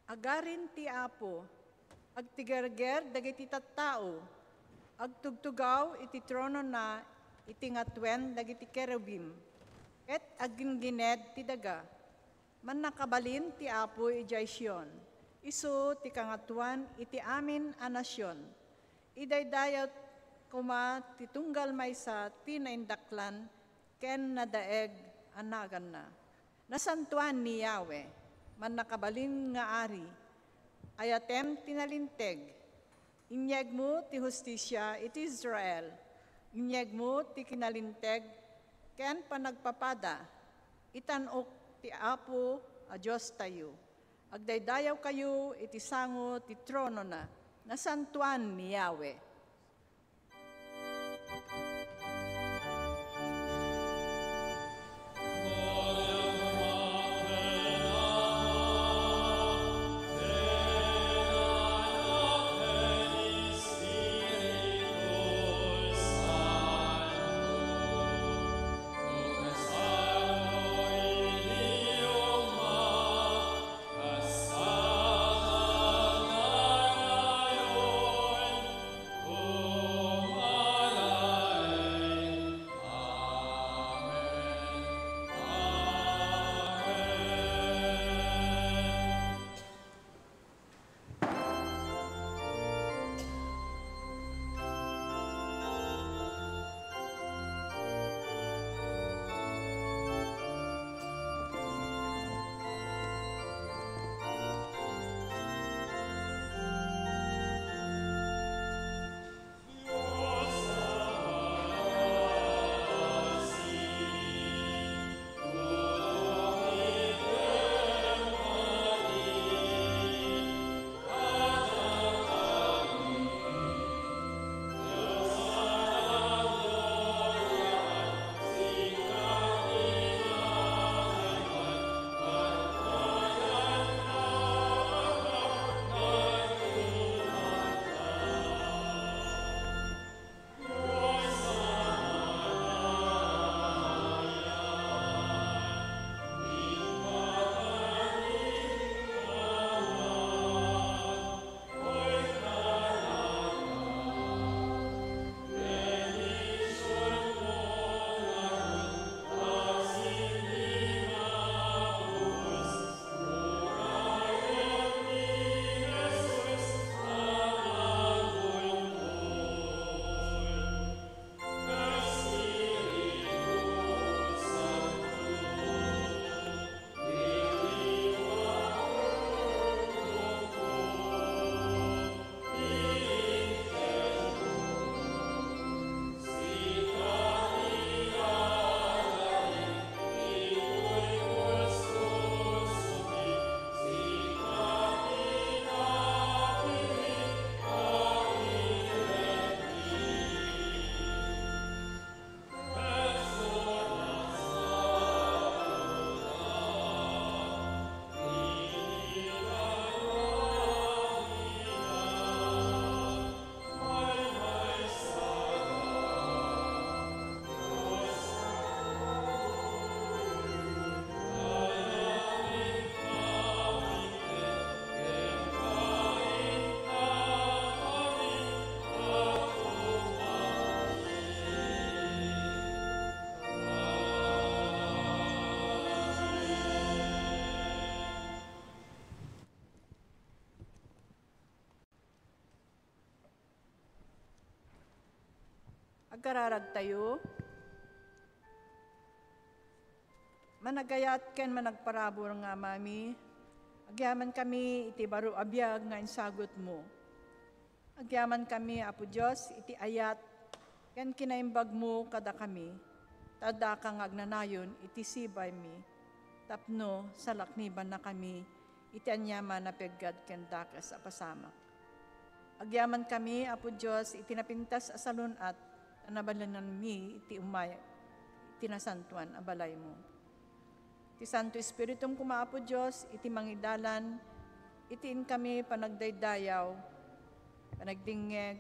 Agarin ti Apo, agtigerger dagiti tattao, agtugtugaw iti trono na iti ngatwen dagiti kerubim, et aginggined ti daga. Man nakabalin ti Apo ijay Sion, isu ti kangatuan iti amin a nasyon. Idaydayat kuma ti tunggal maysa ti naindaklan ken nadaeg anagan na. Nasantuan ni Yahweh, man nakabalin nga ari, ayatem tinalinteg, inyeg mo ti hustisya iti Israel, inyeg mo ti kinalinteg, ken panagpapada, itanok ti Apo a Diyos tayo. Agdaydayaw kayo iti sango ti trono na, nasantuan ni Yahweh. Agkararag tayo. Managayat ken managparabor nga mami. Agyaman kami iti baro abiyag nga insagot mo. Agyaman kami, Apo Diyos, iti ayat ken kinaimbag mo kada kami. Tada kang agnanayon iti sibay mi. Tapno sa lakniban na kami iti anyaman na peggad ken dakas a pasamak. Agyaman kami, Apo Diyos, iti napintas asalon at nabalanan mi iti umay, iti nasantuan abalay mo. Iti Santo Espiritum kumaapo Diyos, iti mangidalan, itiin kami panagdaydayaw, panagdingeg,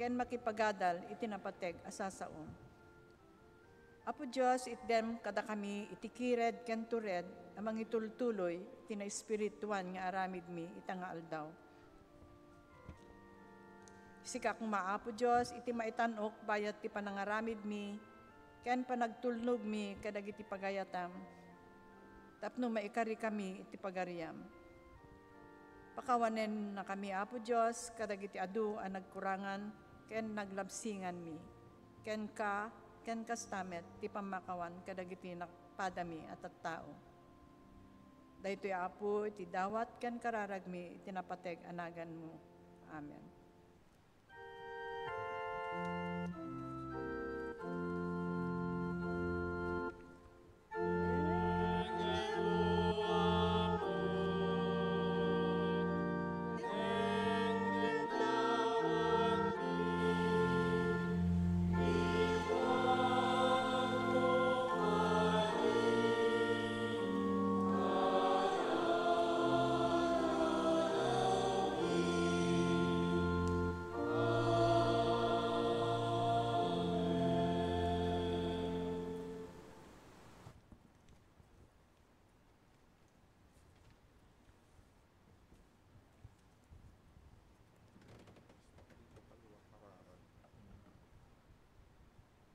ken makipagadal, iti napateg asasaon. Apo Diyos, itdem kada kami itikired ken tured, amang itultuloy, tina espirituan nga aramid mi, itanga aldaw. Sikak maapo Diyos, iti maitanok, bayat ti panangaramid mi, ken panagtulnog mi, kadag iti pagayatam. Tapno maikari kami, iti pagariam. Pakawanen na kami, Apo Diyos, kadag iti adu ang nagkurangan, ken naglabsingan mi. Ken kastamet, ti pamakawan, kadag iti nakpadami at tao. Dahito Apo, iti dawat, ken kararagmi, iti napateg anagan mo. Amen.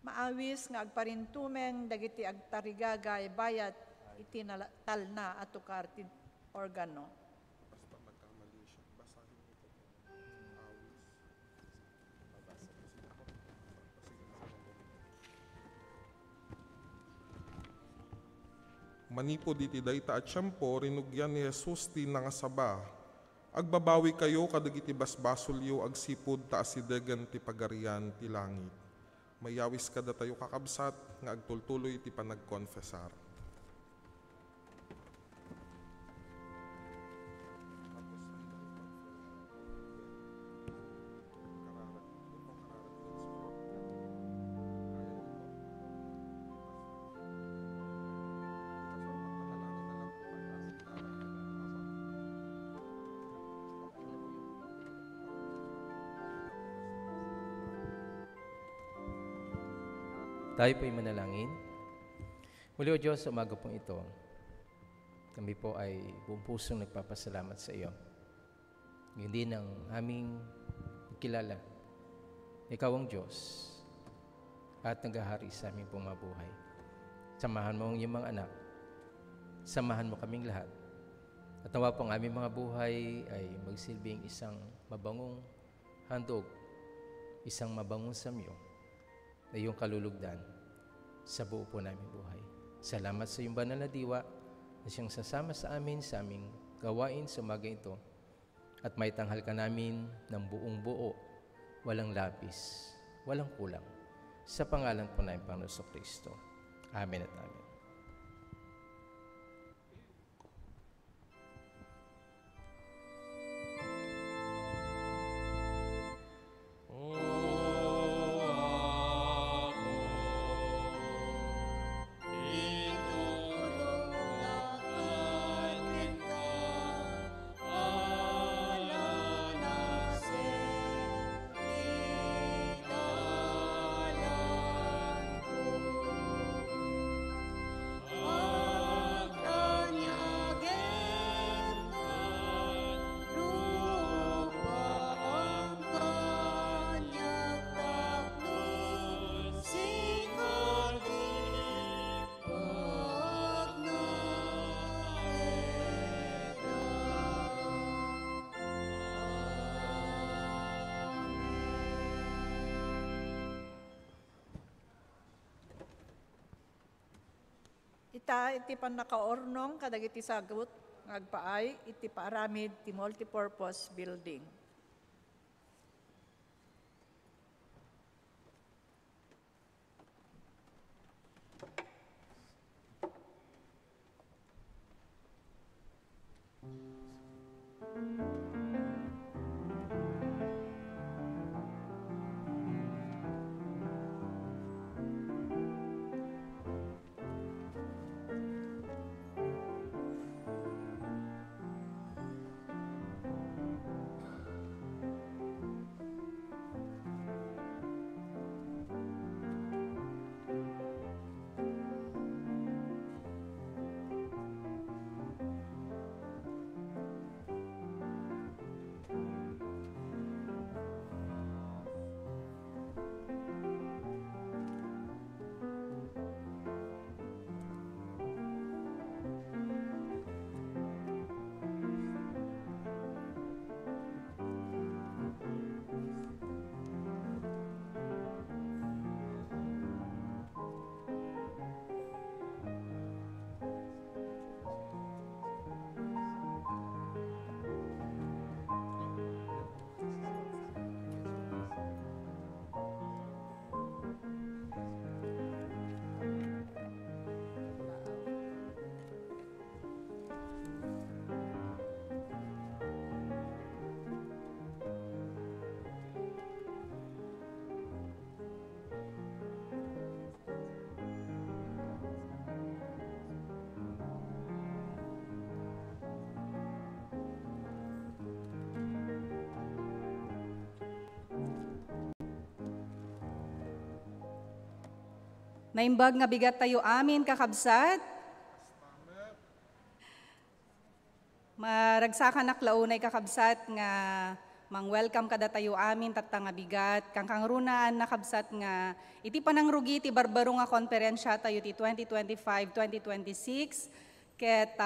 Maawis nga agparintumeng dagiti agtarigagay bayat iti talna at tukar ti organo. Basta magkamali siya. Basahin mo po. Manipod iti dayta at siyampo, rinugyan ni Jesus ti nangasaba. Agbabawi kayo kadagiti basbasolyo agsipod ta asidegan ti pagarian ti langit. Mayawis kada tayo kakabsat nga agtultuloy ti panagkonfesar. Tayo po'y manalangin. Muli o Diyos, sa umaga pong ito, kami po ay buong pusong nagpapasalamat sa iyo. Hindi ng aming kilala, Ikaw ang Diyos at naghahari sa aming pong mabuhay. Samahan mo ang iyong mga anak, samahan mo kaming lahat. At nawa po ang aming mga buhay ay magsilbing isang mabangong handog, isang mabangong samyo, na iyong kalulugdan sa buo po namin buhay. Salamat sa iyong banal na diwa na siyang sasama sa amin sa aming gawain sa umaga ito at may tanghal ka namin ng buong buo, walang lapis, walang kulang. Sa pangalan po namin Panginoon Kristo. Amen at amen. Ita iti pan nakaornong kadag iti sagot ngagpaay iti paaramid ti multipurpose building. Naimbag nga bigat tayo amin kakabsat. Maragsakan naklaunay kakabsat nga mang-welcome kada tayo amin tatta nga bigat. Kang runaan nakabsat nga iti panangrugi ti barbaro nga konferensya tayo ti 2025-2026. Ket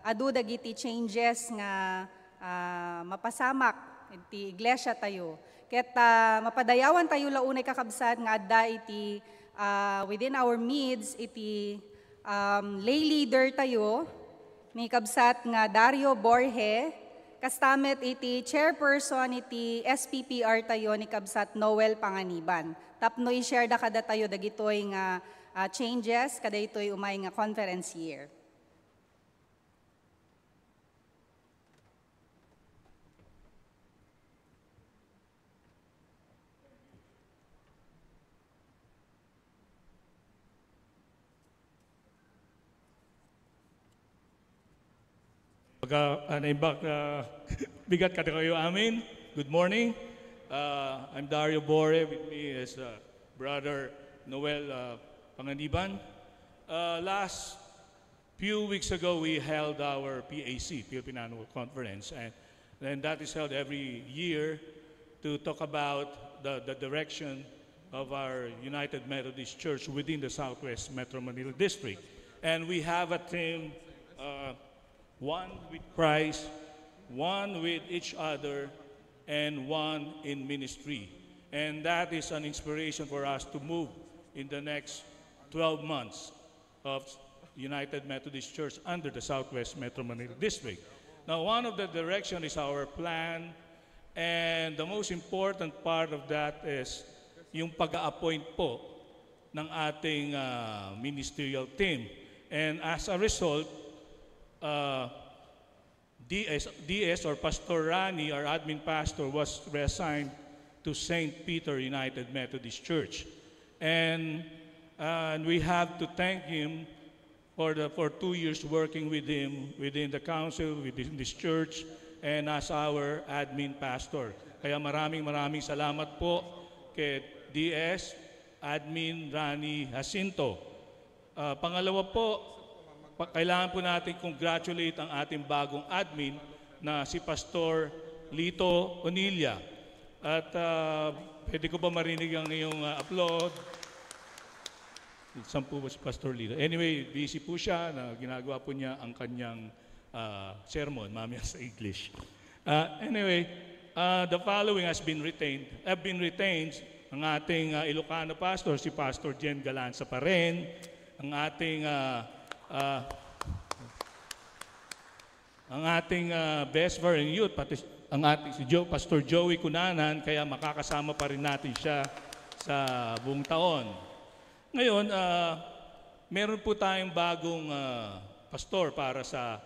adu dagiti changes nga mapasamak iti iglesia tayo. Ket mapadayawan tayo launay kakabsat nga adda iti within our needs iti lay leader tayo ni kabsat nga Dario Borge, kastamet iti chairperson iti SPPR tayo ni kabsat Noel Panganiban. Tapno i-share da kada tayo dagitoy nga changes kada itoy umay nga conference year. Naimbak bigat kada kayo amin. Good morning. I'm Dario Bore. With me is brother Noel Panganiban. Last few weeks ago, we held our PAC, Philippine Annual Conference, and that is held every year to talk about the direction of our United Methodist Church within the Southwest Metro Manila District. And we have a theme, one with Christ, one with each other, and one in ministry. And that is an inspiration for us to move in the next 12 months of United Methodist Church under the Southwest Metro Manila District. Now, one of the direction is our plan, and the most important part of that is yung pag-a-appoint po ng ating ministerial team. And as a result, DS or Pastor Rani, our admin pastor, was reassigned to St. Peter United Methodist Church. And we have to thank him for 2 years working with him within the council, within this church, and as our admin pastor. Kaya maraming salamat po kay DS, Admin Rani Jacinto. Pangalawa po, kailangan po natin congratulate ang ating bagong admin na si Pastor Lito Onilia. At pwede ko ba marinig ang iyong upload? Saan po ba si Pastor Lito? Anyway, busy po siya na ginagawa po niya ang kanyang sermon, mamaya sa English. Anyway, the following have been retained ang ating Ilocano pastor, si Pastor Jen Galanza pa rin, ang ating best foreign youth, pati ang ating Pastor Joey Cunanan, kaya makakasama pa rin natin siya sa buong taon. Ngayon, meron po tayong bagong pastor para sa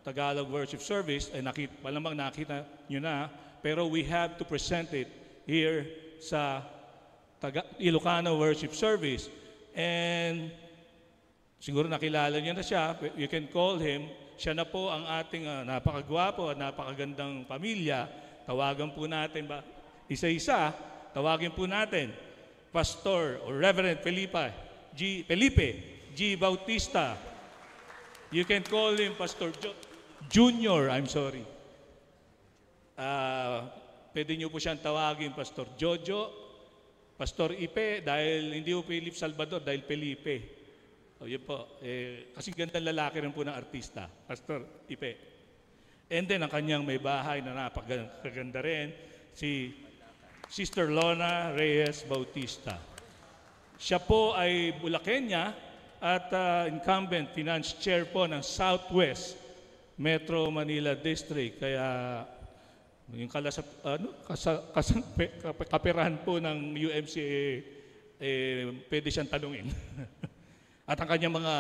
Tagalog Worship Service. Malamang nakita nyo na, pero we have to present it here sa Ilocano Worship Service. And siguro nakilala niyo na siya. You can call him. Siya na po ang ating napakagwapo at napakagandang pamilya. Tawagan po natin ba? Isa-isa, tawagin po natin. Pastor or Reverend Felipe G. Bautista. You can call him Pastor Junior. I'm sorry. Pwede niyo po siyang tawagin Pastor Jojo, Pastor Ipe, dahil hindi po Philip Salvador, dahil Felipe. O yun po, kasi gandang lalaki rin po ng artista, Pastor Ipe. And then, ang kanyang may bahay na napakaganda rin, si Sister Lona Reyes Bautista. Siya po ay Bulaqueña at incumbent finance chair po ng Southwest Metro Manila District. Kaya yung kapirahan po ng UMCA, pwede siyang tanungin. At ang kanyang mga,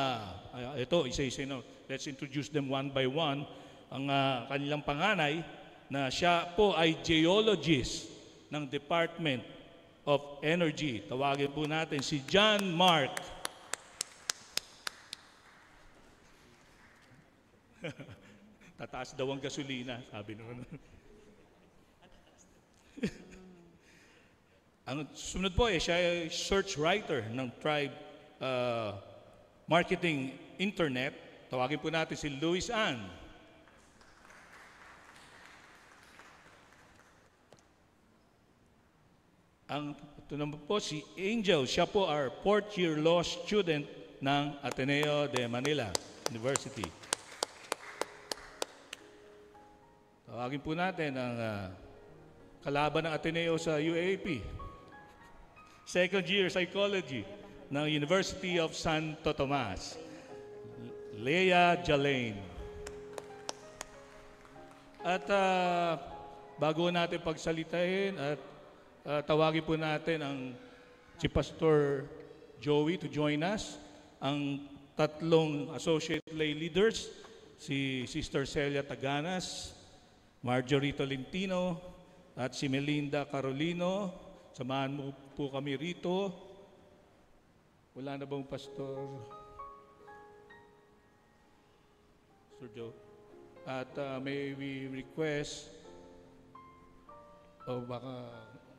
ito, isa-isa, let's introduce them one by one. Ang kanilang panganay na siya po ay geologist ng Department of Energy. Tawagin po natin si John Mark. Tataas daw ang gasolina, sabi naman. Ang sumunod po siya ay search writer ng Tribe Marketing Internet. Tawagin po natin si Luis Ann. Ito naman po si Angel. Siya po our 4th year law student ng Ateneo de Manila University. Tawagin po natin ang kalaban ng Ateneo sa UAP. 2nd year psychology ng University of Santo Tomas, Leah Jalain. At bago natin pagsalitain at tawagin po natin si Pastor Joey to join us, ang tatlong associate lay leaders, si Sister Celia Taganas, Marjorie Tolentino, at si Melinda Carolino. Samahan mo po kami rito. Wala na bang Pastor Joe? At may we request, o baka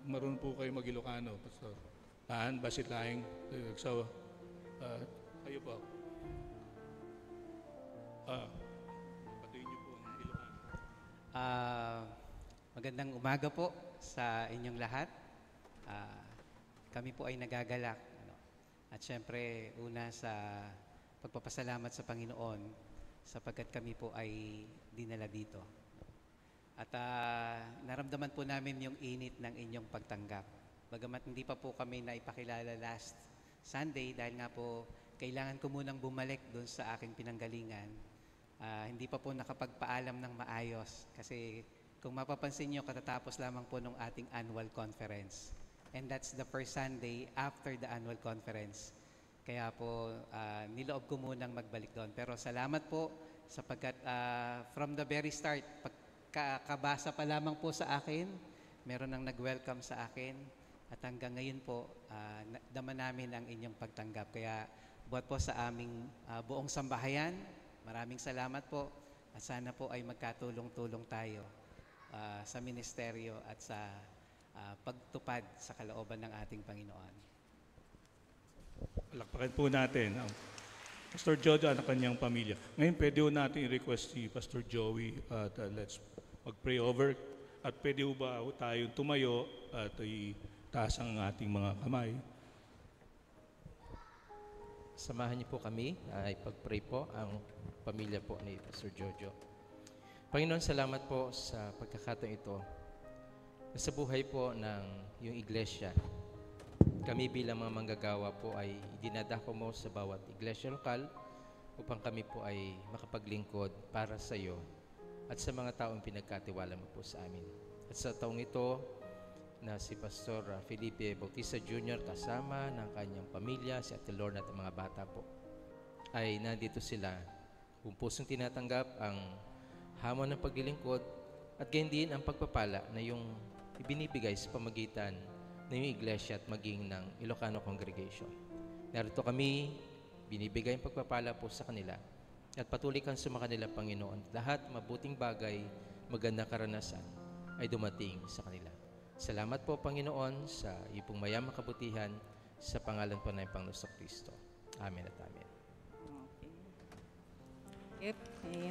marunong po kayo mag-Ilocano, Pastor. Basit laing. So, kayo po. Patuloy niyo po ang Ilocano. Magandang umaga po sa inyong lahat. Kami po ay nagagalak. At syempre, una sa pagpapasalamat sa Panginoon sapagkat kami po ay dinala dito. At naramdaman po namin yung init ng inyong pagtanggap. Bagamat hindi pa po kami naipakilala last Sunday dahil nga po kailangan ko munang bumalik doon sa aking pinanggalingan. Hindi pa po nakapagpaalam ng maayos kasi kung mapapansin nyo, katatapos lamang po ng ating annual conference. And that's the first Sunday after the annual conference. Kaya po, niloob ko munang magbalik doon. Pero salamat po sapagkat from the very start, pagkakabasa pa lamang po sa akin, meron nang nag-welcome sa akin. At hanggang ngayon po, dama namin ang inyong pagtanggap. Kaya buhat po sa aming buong sambahayan, maraming salamat po. At sana po ay magkatulong-tulong tayo sa ministeryo at sa pagtupad sa kalooban ng ating Panginoon. Palakpakan po natin ang Pastor Jojo at ang kanyang pamilya. Ngayon, pwede po natin i-request si Pastor Joey at let's mag-pray over. At pwede po ba tayong tumayo at itaas ang ating mga kamay? Samahan niyo po kami ay pag-pray po ang pamilya po ni Pastor Jojo. Panginoon, salamat po sa pagkakataon ito na sa buhay po ng iyong iglesia. Kami bilang mga manggagawa po ay dinadako mo sa bawat iglesia lokal upang kami po ay makapaglingkod para sa iyo at sa mga taong pinagkatiwala mo po sa amin. At sa taong ito na si Pastor Felipe Bautista Jr. kasama ng kanyang pamilya, si Ate Lorna at ang mga bata po, ay nandito sila kung pusong tinatanggap ang hamon ng paglilingkod at gayon din ang pagpapala na yung ibinibigay sa pamagitan ng iyong iglesia at maging ng Ilocano Congregation. Narito kami, binibigay ang pagpapala po sa kanila at patuloy kang sumakanila, Panginoon. Lahat mabuting bagay, magandang karanasan ay dumating sa kanila. Salamat po, Panginoon, sa iyong pong mayamang kabutihan sa pangalan po ng Panginoon Kristo. Amen at amen.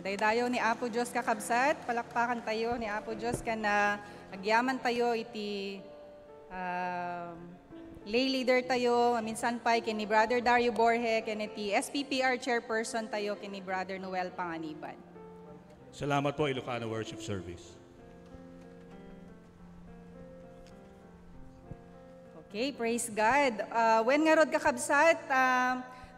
Daydayo ni Apo Diyos kakabsat, palakpakan tayo ni Apo Diyos kana agyaman tayo iti lay leader tayo, minsan pa kini Brother Dario Borje, kini iti SPPR chairperson tayo, kini Brother Noel Panganiban. Salamat po, Ilocano Worship Service. Okay, praise God. When nga rod kakabsat,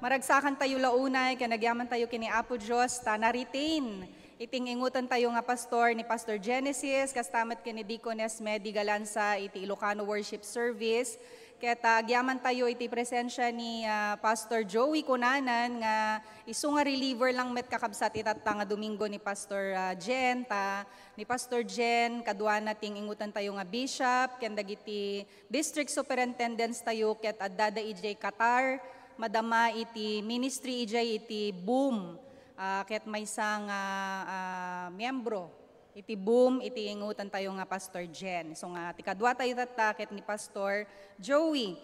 maragsakan tayo launay, kanagyaman tayo kini Apo Diyos, na-retain. Iting ingutan tayo nga pastor ni Pastor Genesis, kastamat kini Deaconess Medi Galanza, iti Ilocano Worship Service. Kaya agyaman tayo iti presensya ni Pastor Joey Cunanan, nga isu nga reliever lang met kakabsat itata nga Domingo ni Pastor Jen, ni Pastor Jen, kadwa nating ingutan tayo nga bishop, ken dagiti district superintendents tayo, ket addada EJ Qatar, madama iti ministry ijay iti boom, ket may isang miyembro iti boom, iti ingutan tayo nga Pastor Jen. So nga, tikadwa tayo tatakit ni Pastor Joey.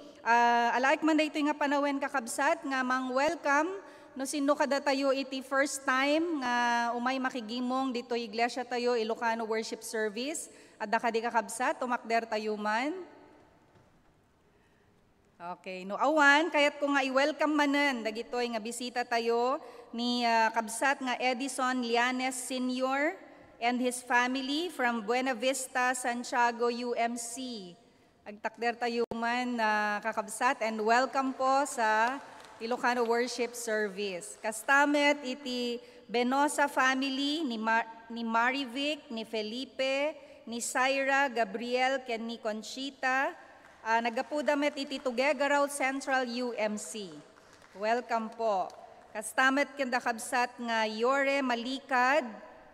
Alaik man dito nga panawen kakabsat, nga mang welcome, no sino kada tayo iti first time nga umay makigimong dito iglesia tayo, Ilocano Worship Service, at dakadi kakabsat, tumakder tayo man. Okay, no awan, kaya't ko nga i-welcome manen, dagitoy nga bisita tayo ni kabsat nga Edison Lianes Sr. and his family from Buena Vista, Santiago, UMC. Agtakder tayo man kakabsat and welcome po sa Ilocano Worship Service. Kastamet iti Benosa family ni Marivic, ni Felipe, ni Syra, Gabriel, ken ni Conchita, nagapudamet iti Tuguegarao Central UMC. Welcome po. Kastamet kenda kabsat nga Yore Malikad,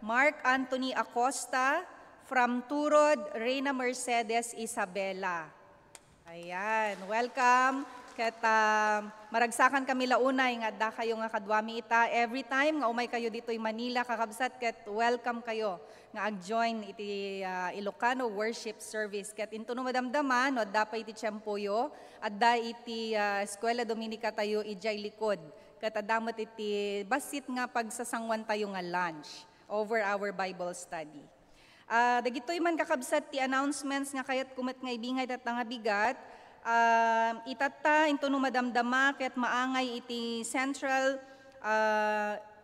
Mark Anthony Acosta, from Turod, Reyna Mercedes Isabela. Ayan, welcome. Ket maragsakan kami launay nga adda kayo nga kadwami ita. Every time nga umay kayo dito'y Manila kakabsat, ket welcome kayo nga ag-join iti Ilocano Worship Service. Ket into no madamdaman, no, adda pa iti tiyempoyo, adda iti Eskwela Dominica tayo ijay likod. Ket adamot iti basit nga pagsasangwan tayo nga lunch over our Bible study. Dagitoy man kakabsat ti announcements nga kayat kumet nga ibingay at nga bigat. Itata into no madamdama ket maangay iti Central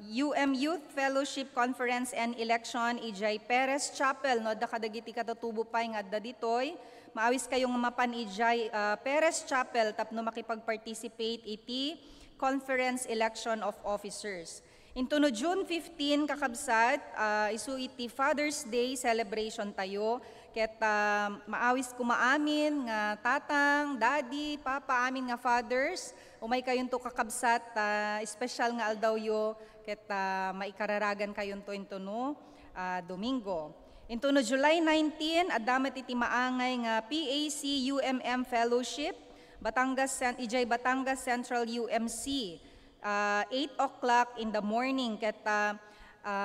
UM Youth Fellowship Conference and Election ijay Perez Chapel, no, da kadagiti katatubo pay nga adda ditoy. Maawis kayong mapan ijay Perez Chapel tapno makipag-participate iti Conference Election of Officers. Into no June 15 kakabsat, isu iti Father's Day celebration tayo. Ket maawis kumaamin nga tatang, daddy, papa amin nga fathers, umay kayon to kakabsat, special nga aldawyo, ket maikararagan kayon to into no Domingo. Into no July 19, adamat iti maangay nga PAC UMM Fellowship, ijay Batangas Central UMC, 8 o'clock in the morning, ket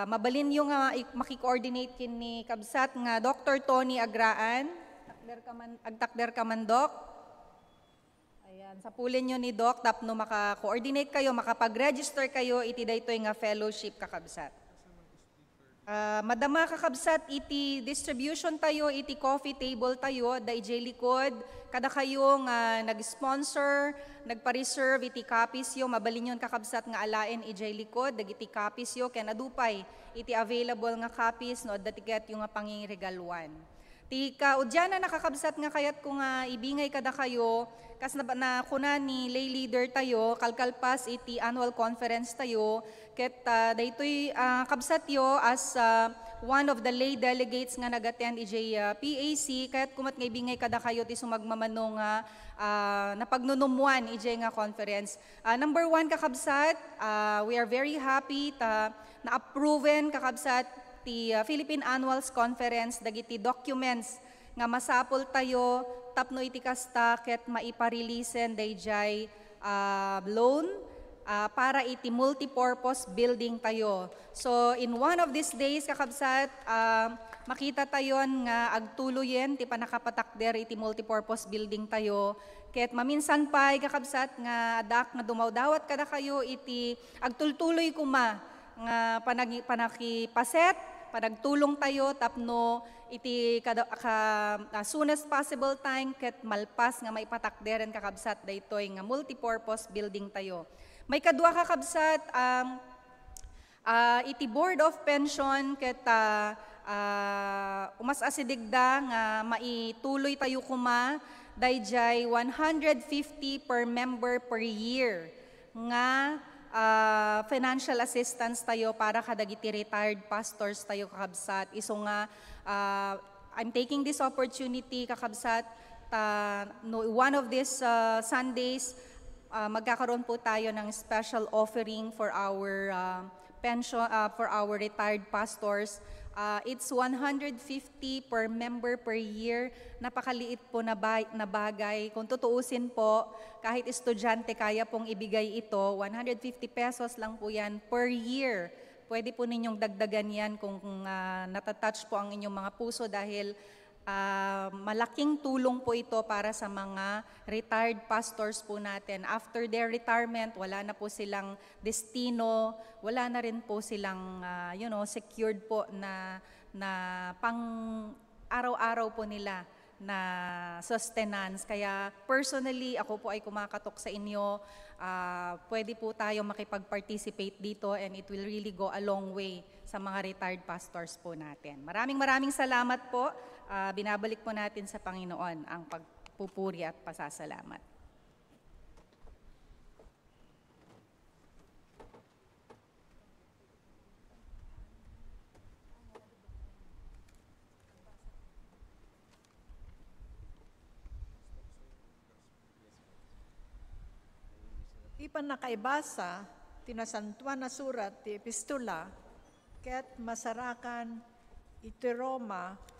mabalin yung makikoordinate kini kabsat nga Dr. Tony Agraan. Agtakder ka man, Doc. Ayan, sa pulin nyo ni Doc, tapno maka-coordinate kayo, makapag-register kayo, iti daytoy nga fellowship kakabsat. Madama kakabsat, iti distribution tayo, iti coffee table tayo, da ijay likod, kada kayo nga nag-sponsor, nagpa-reserve iti copies yo, mabalin yun kakabsat nga alain ijay likod, dagiti copies yo, kaya nadupay, iti available nga copies, no, datiket yung nga pangingregaluan. Tika, udyana nakakabsat nga kayat kung ibingay kada kayo, kas na kuna ni lay leader tayo, kalkalpas iti annual conference tayo, ket daytoy kabsat yo as one of the lay delegates nga nag-attend ijay PAC, kaya't kumat nga ibingay kada kayo ti sumagmamano nga napagnunumuan ijay nga conference. Number 1 kakabsat, we are very happy na-approven kakabsat ti Philippine Annuals Conference, dagiti documents nga masapol tayo, tapno iti kasta ket maipareleasen dayjay loan para iti multipurpose building tayo. So in one of these days kakabsat, makita tayon nga agtuloyen ti panakapatakder iti multipurpose building tayo. Ket maminsan pay kakabsat nga adak nga dumawdawat kada kayo iti agtultuloy kuma nga panakipaset, panagtulong tayo tapno iti soon as possible time ket malpas nga maipatakderen kakabsat daytoy nga multipurpose building tayo. May kadwa kakabsat iti Board of Pension ket umas asidigda nga maituloy tayo kuma dayjay 150 per member per year nga financial assistance tayo para kadagiti retired pastors tayo kakabsat. Iso nga I'm taking this opportunity kakabsat one of these Sundays magkakaroon po tayo ng special offering for our pension for our retired pastors. It's 150 per member per year. Napakaliit po na bagay. Kung tutuusin po, kahit estudyante kaya pong ibigay ito, 150 pesos lang po yan per year pwede po ninyong dagdagan yan kung natatouch po ang inyong mga puso dahil malaking tulong po ito para sa mga retired pastors po natin. After their retirement, wala na po silang destino, wala na rin po silang secured po na pang araw-araw po nila na sustenance. Kaya personally, ako po ay kumakatok sa inyo. Pwede po tayo makipag-participate dito and it will really go a long way sa mga retired pastors po natin. Maraming salamat po. Binabalik po natin sa Panginoon ang pagpupuri at pasasalamat. Di pa nakaibasa, tinasantuan na surat, ti epistula, ket masarakan iti Roma,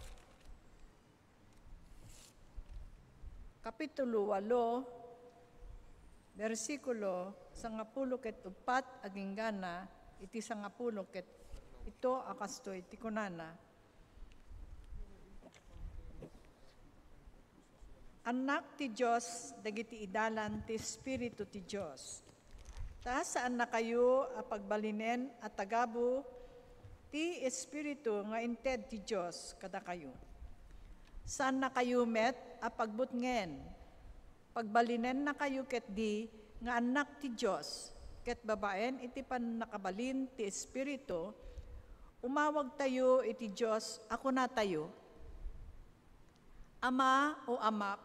Kapitulo 8, versikulo 14 aging gana, iti 10 ket ito akasto iti kunana. Anak ti Diyos, dagiti idalan ti Espiritu ti Diyos. Ta saan na kayo a pagbalinen at tagabu ti Espiritu nga inted ti Diyos kada kayo. Saan na kayo met a pagbutngen, pagbalinen na kayo ket di nga anak ti Diyos, ket babaen iti pan nakabalin ti Espiritu, umawag tayo iti Diyos, ako na tayo. Ama o amak,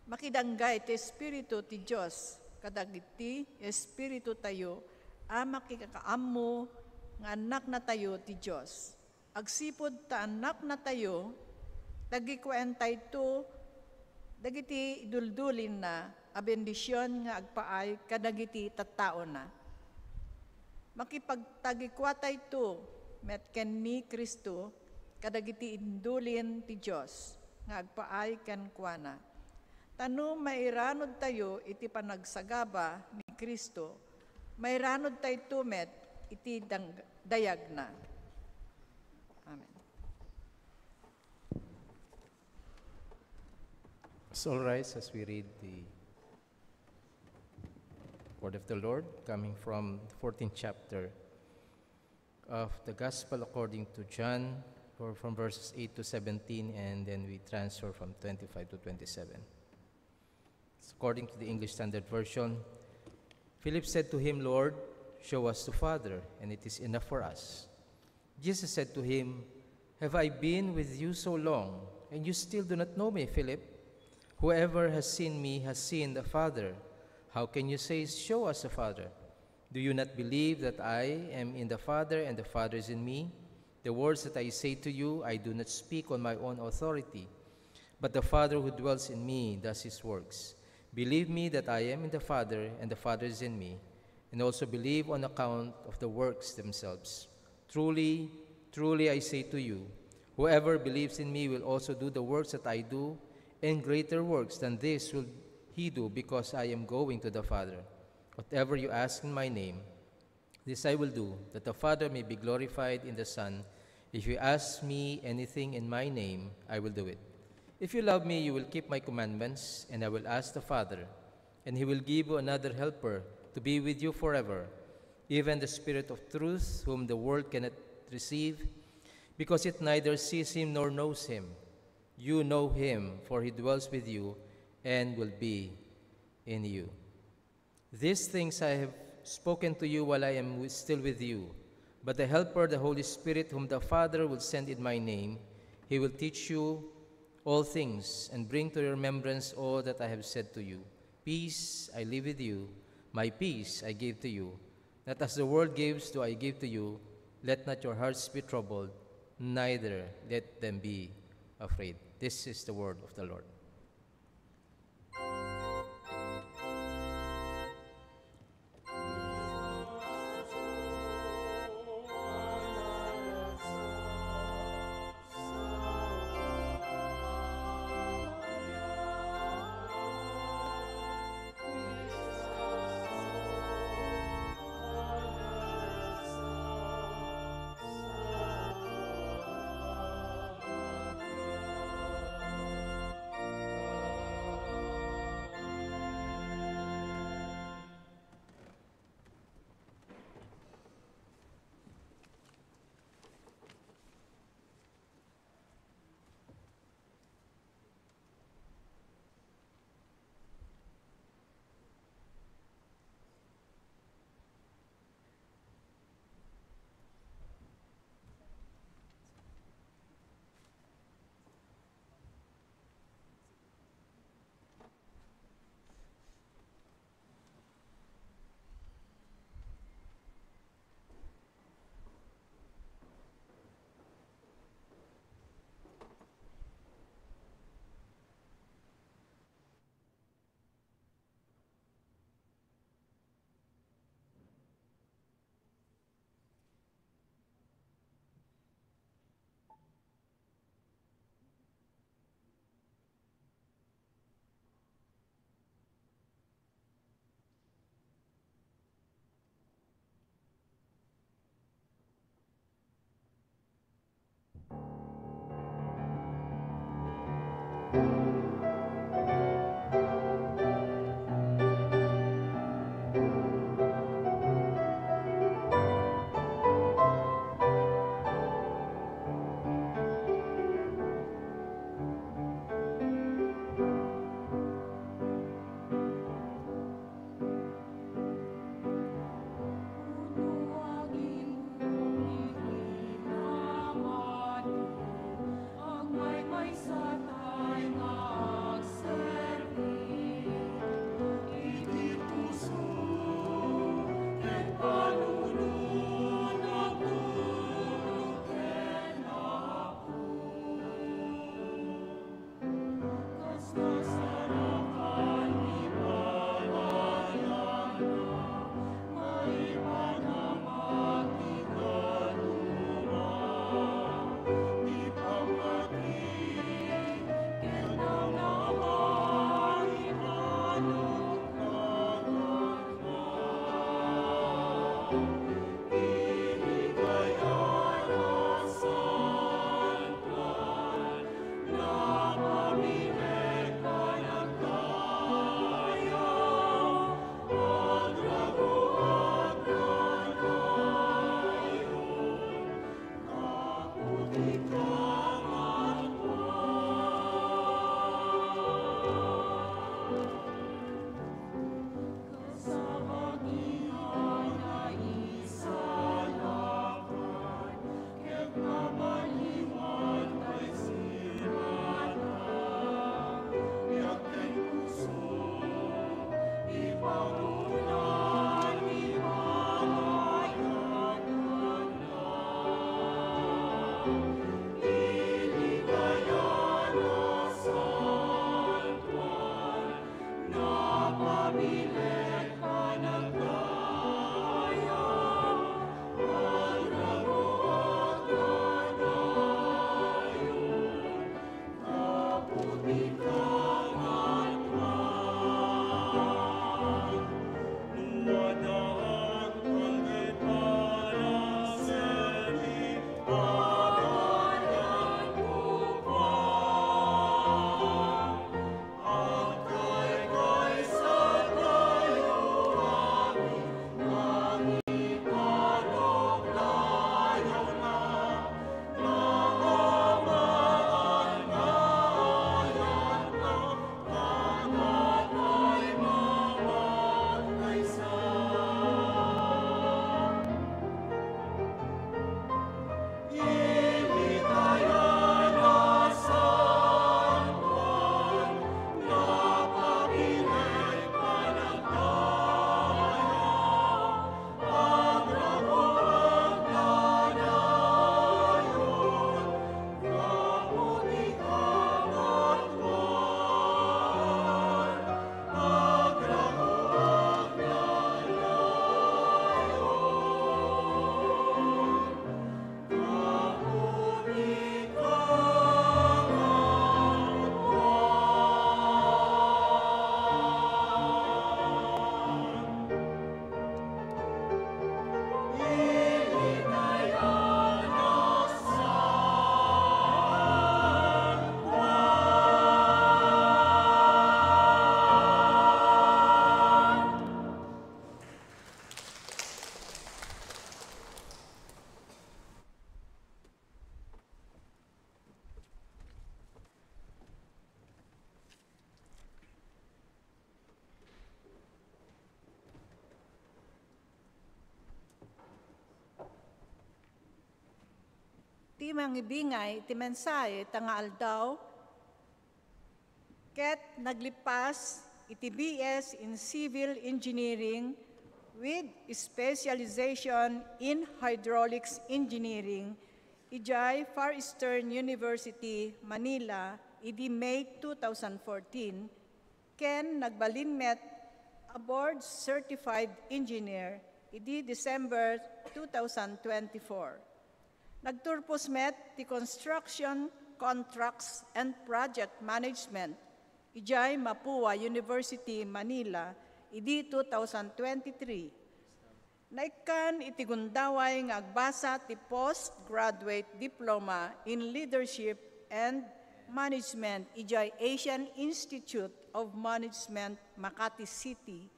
makidanggay ti Espiritu ti Diyos, kadagiti Espiritu tayo, makikakaammo nga anak na tayo ti Diyos. Agsipod ta anak na tayo, dagikuentay to, dagiti iduldulin na, a bendisyon nga agpaay, kadagiti tattao na. Makipagtagikwatay to, met ken ni Kristo, kadagiti indulin ti Diyos, nga agpaay ken kuana. Tano mairanod tayo iti panagsagaba ni Kristo, mairanod tayo tumet iti dayag na. Amen. Let's all rise as we read the word of the Lord coming from the 14th chapter of the Gospel according to John, or from verses 8 to 17, and then we transfer from 25 to 27. It's according to the English Standard Version. Philip said to him, Lord, show us the Father, and it is enough for us. Jesus said to him, have I been with you so long, and you still do not know me, Philip? Whoever has seen me has seen the Father. How can you say, show us the Father? Do you not believe that I am in the Father and the Father is in me? The words that I say to you, I do not speak on my own authority, but the Father who dwells in me does his works. Believe me that I am in the Father and the Father is in me, and also believe on account of the works themselves. Truly, truly I say to you, whoever believes in me will also do the works that I do, and greater works than this will he do, because I am going to the Father. Whatever you ask in my name, this I will do, that the Father may be glorified in the Son. If you ask me anything in my name, I will do it. If you love me, you will keep my commandments, and I will ask the Father, and he will give you another helper to be with you forever, even the Spirit of truth, whom the world cannot receive, because it neither sees him nor knows him. You know him, for he dwells with you and will be in you. These things I have spoken to you while I am still with you. But the Helper, the Holy Spirit, whom the Father will send in my name, he will teach you all things and bring to your remembrance all that I have said to you. Peace I leave with you, my peace I give to you. Not as the world gives do I give to you. Let not your hearts be troubled, neither let them be afraid. This is the word of the Lord. Ti mangibingay, ti mensahe, tanga aldaw, ket naglipas iti BS in Civil Engineering with specialization in Hydraulics Engineering, ijay Far Eastern University, Manila, idi May 2014, ken nagbalinmet a board certified engineer, idi December 2024. Nagturpos met ti construction, contracts, and project management, ijay Mapua University, Manila, idi 2023. Naikan iti gundaway nga agbasa ti postgraduate diploma in leadership and Management ijay Asian Institute of Management Makati City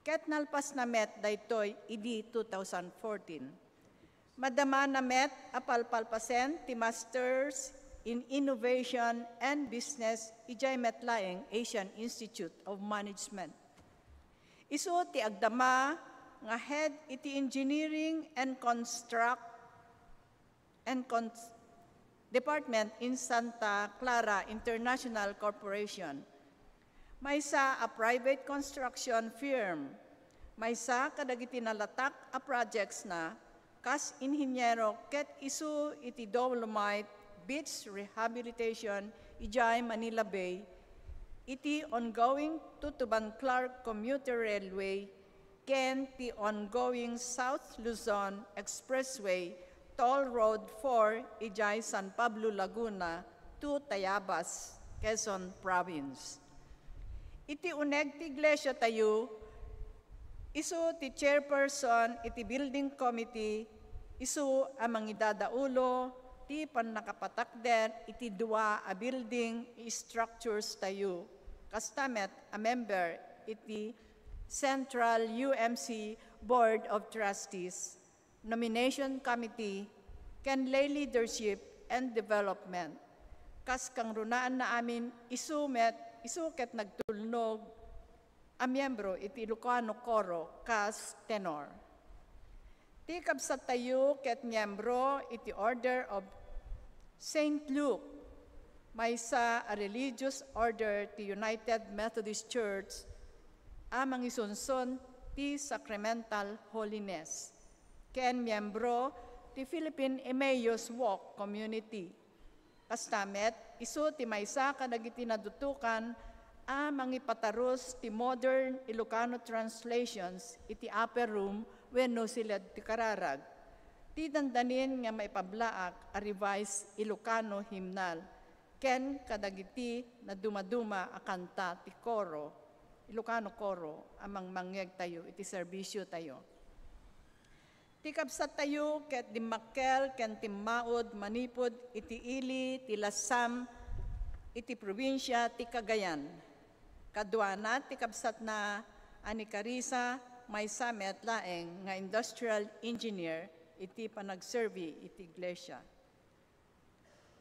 ket nalpas na met daytoy idi 2014. Madama na met apalpalpasen ti Masters in Innovation and Business ijay metlaeng Asian Institute of Management. Isu ti agdama nga head iti Engineering and Department in Santa Clara International Corporation. Maysa a private construction firm. Maysa kadagiti nalatak a projects na kas inhinyero ket isu iti Dolomite Beach Rehabilitation ijay Manila Bay, iti ongoing Tutuban-Clark Commuter Railway, ken ti ongoing South Luzon Expressway Toll Road 4 ijay San Pablo, Laguna to Tayabas, Quezon Province. Iti uneg ti iglesia tayo, isu ti chairperson iti building committee, isu amang idadaulo ti pannakapatakder iti dua a building structures tayo. Kastamet a member iti Central UMC Board of Trustees, Nomination Committee, ken lay leadership and development. Kas kang runaan na amin isuket nagtulnog a miyembro iti Ilocano Coro kas tenor. Ti kabsat tayo ket miyembro iti Order of St. Luke, maysa a religious order ti United Methodist Church, amang isunson ti Sacramental Holiness. Ken miyembro ti Philippine Emmaus Walk Community. Kastamet, isu ti maysa kadagiti nadutukan amang ipataros ti modern Ilocano translations iti upper room wenno sila ti kararag. Ti dandanin nga maipablaak a revised Ilocano hymnal. Ken kadagiti na dumaduma a kanta ti koro, Ilocano koro, amang mangyag tayo iti serbisyo tayo. Ti kabsat tayo ket di makkel ken timmaod manipod iti ili ti Lasam iti probinsya ti Cagayan. Kaduana ti kabsat na ani Carissa maysa met laeng nga industrial engineer iti panagservi iti iglesia.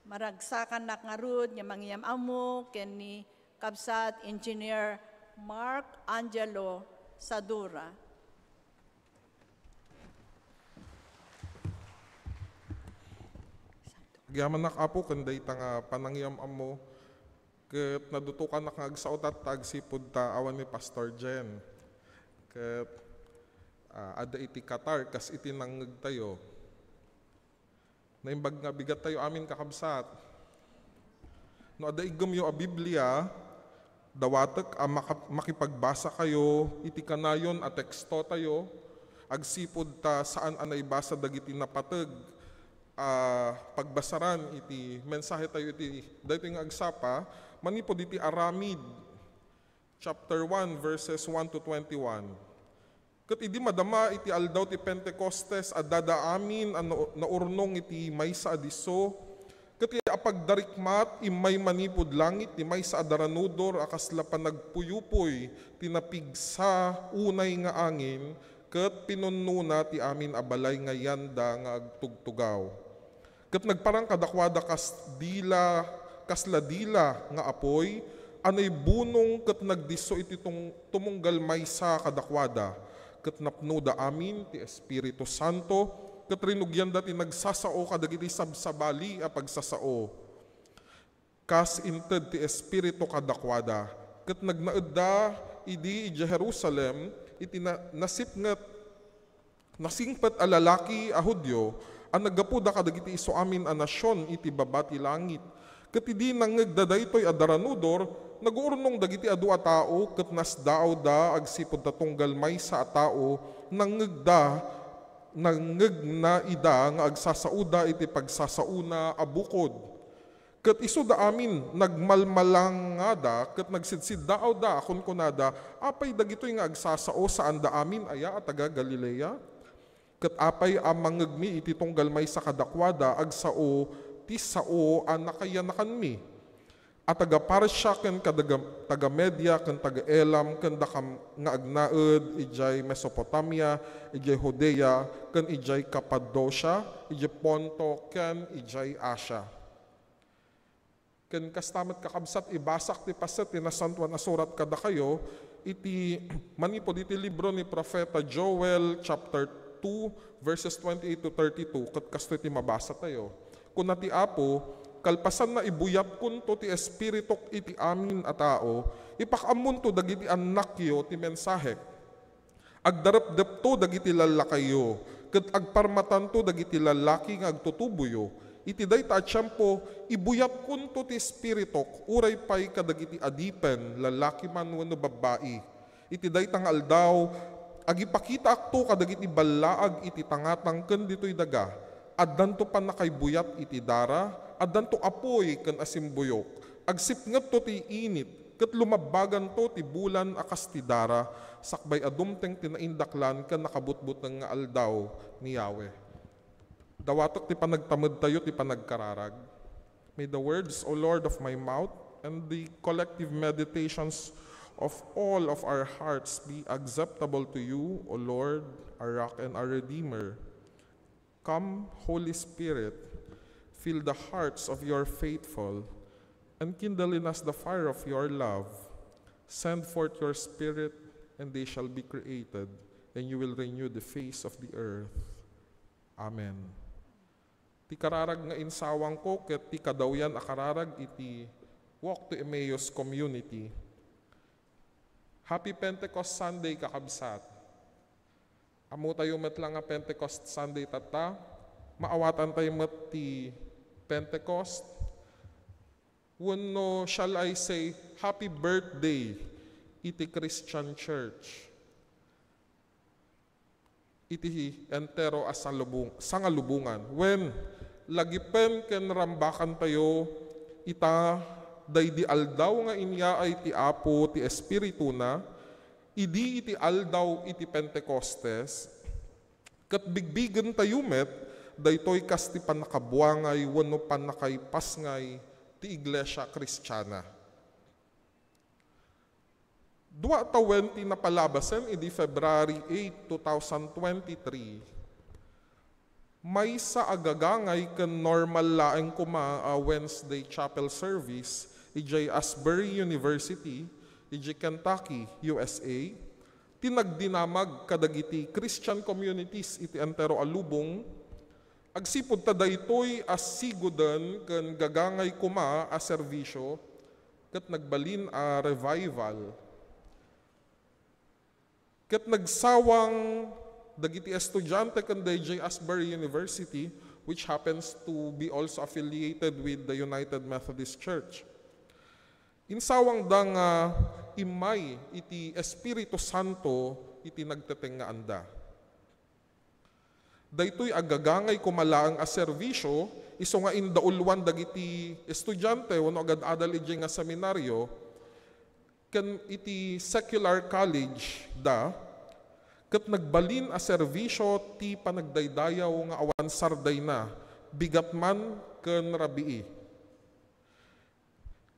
Maragsakan nakngarud nga mangyam amo ken ni kabsat engineer Mark Angelo Sadura. Gyaman nakapo kanday nga panangyam amo ket nadutukan na kagsaot at tagsipod ta awan ni Pastor Jen. Ket ada iti Qatar kas iti nangeg tayo. Naimbag nga bigat tayo amin kakabsat. No ada igem yo a Biblia, dawatek a makipagbasa kayo iti kanayon a teksto tayo, agsipod ta saan anay basa dagiti napateg pagbasaran iti mensahe tayo iti daytoy nga agsapa manipod iti Aramid chapter 1 verses 1 to 21. Ket idi madama iti aldaw ti Pentecostes adada amin naurnong iti maysa adiso ket apagdarikmat imay manipod langit ti maysa adaranudor akasla panagpuyupoy tinapigsa unay nga angin ket pinunnuna ti amin abalay nga yanda nga agtugtugaw. Ket nagparang kadakwada kasla dila nga apoy, anay bunong ket nagdiso iti tumunggal maysa kadakwada. Ket napno da amin ti Espiritu Santo, ket rinugyan dati nagsasao kadagiti sabsabali a pagsasao. Kas inted ti Espiritu kadakwada, ket nagnaedda idi Jerusalem iti nasingpet a lalaki a Hudyo, ang naggapuda kadagiti iso amin a nasyon iti babati langit. Ket idi nangegda daytoy adaranudor, nagurnong dagiti adu a tao ket nasdaaw da agsipud tatunggal maysa a tao nangegda na ida nga agsasauda iti pagsasauna a bukod. Ket isu da amin nagmalmalangada ket nagsidsiddaaw da akon kunada apay dagitoy nga agsasao saan da amin aya a taga Galilea. Ket apay a mangegmi iti tunggal maysa kadakwada agsao ti sao a nakayanakan mi. at taga-Parsya ken taga-Media ken taga-Elam ken dakam nga agnaed ijay Mesopotamia, ijay Judea ken ijay Cappadocia, ijay Ponto ken ijay Asia. Ken kastamet kakabsat ibasak ti paset ti nasantuan na surat kada kayo iti manipod iti libro ni Propeta Joel chapter 2 verses 28 to 32 ket kasto iti mabasa tayo. Kuna ti Apo kalpasan na ibuyap kunto ti espiritok iti amin a tao, ipakamun to dagiti anak yo ti mensahe. Agdarap-dep to dagiti lalakayo, ket agparmatan to dagiti lalaki nga agtutubuyo. Iti dayta at tiyempo, ibuyap kunto ti espiritok, uray pay kadagiti adipen, lalaki man wenno babae. Iti dayta nga aldaw, agipakita akto kadagiti ballaag iti tangatang ken ditoy daga. Addan to pan nakaybuyap iti dara, addan to apoy ken asimbuyok. Agsipnget to ti init, ket lumabagan to ti bulan akas ti dara, sakbay adumteng tinaindaklan ken nakabutbut nga aldaw ni Yahweh. Dawatok ti panagtamad tayo ti panagkararag. May the words, O Lord, of my mouth and the collective meditations of all of our hearts be acceptable to you, O Lord, our rock and our redeemer. Come, Holy Spirit, fill the hearts of your faithful, and kindle in us the fire of your love. Send forth your Spirit, and they shall be created, and you will renew the face of the earth. Amen. Ti kararag nga insawang ko, ket ti kadawyan akararag iti Walk to Emmaus Community. Happy Pentecost Sunday kakabsat. Amo tayo met lang nga Pentecost Sunday tata, maawatan tayo met ti Pentecost. Wenno shall I say, happy birthday iti Christian Church. Iti entero as sangalubungan. When lagipen ken rambakan tayo, ita daydi aldaw nga inya ay ti Apo ti Espiritu na, idi iti aldaw iti Pentecostes, kat bigbigan tayo met, daytoy kas ti panakabuangay, wano panakaypasngay, ti Iglesia Kristiyana. Dua tawen ti napalabasen, idi February 8, 2023, may sa agagangay ken normal laeng kuma Wednesday chapel service, ijay Asbury University, iti Kentucky, USA, tinagdinamag kadagiti Christian communities iti entero alubong, agsipud ta daytoy as sigudan ken gagangay kuma a serbisyo, ket nagbalin a revival. Ket nagsawang dagiti estudyante ken DJ Asbury University, which happens to be also affiliated with the United Methodist Church. Insawang dang imay iti Espiritu Santo iti nagteteng nga anda. Daytoy agagangay kumalaang a serbisyo, iso nga indaulwan dagiti estudyante wenno agad adal iti nga seminaryo ken iti secular college da, ket nagbalin a serbisyo ti panagdaydayaw nga awan sarday na, bigat man ken rabii.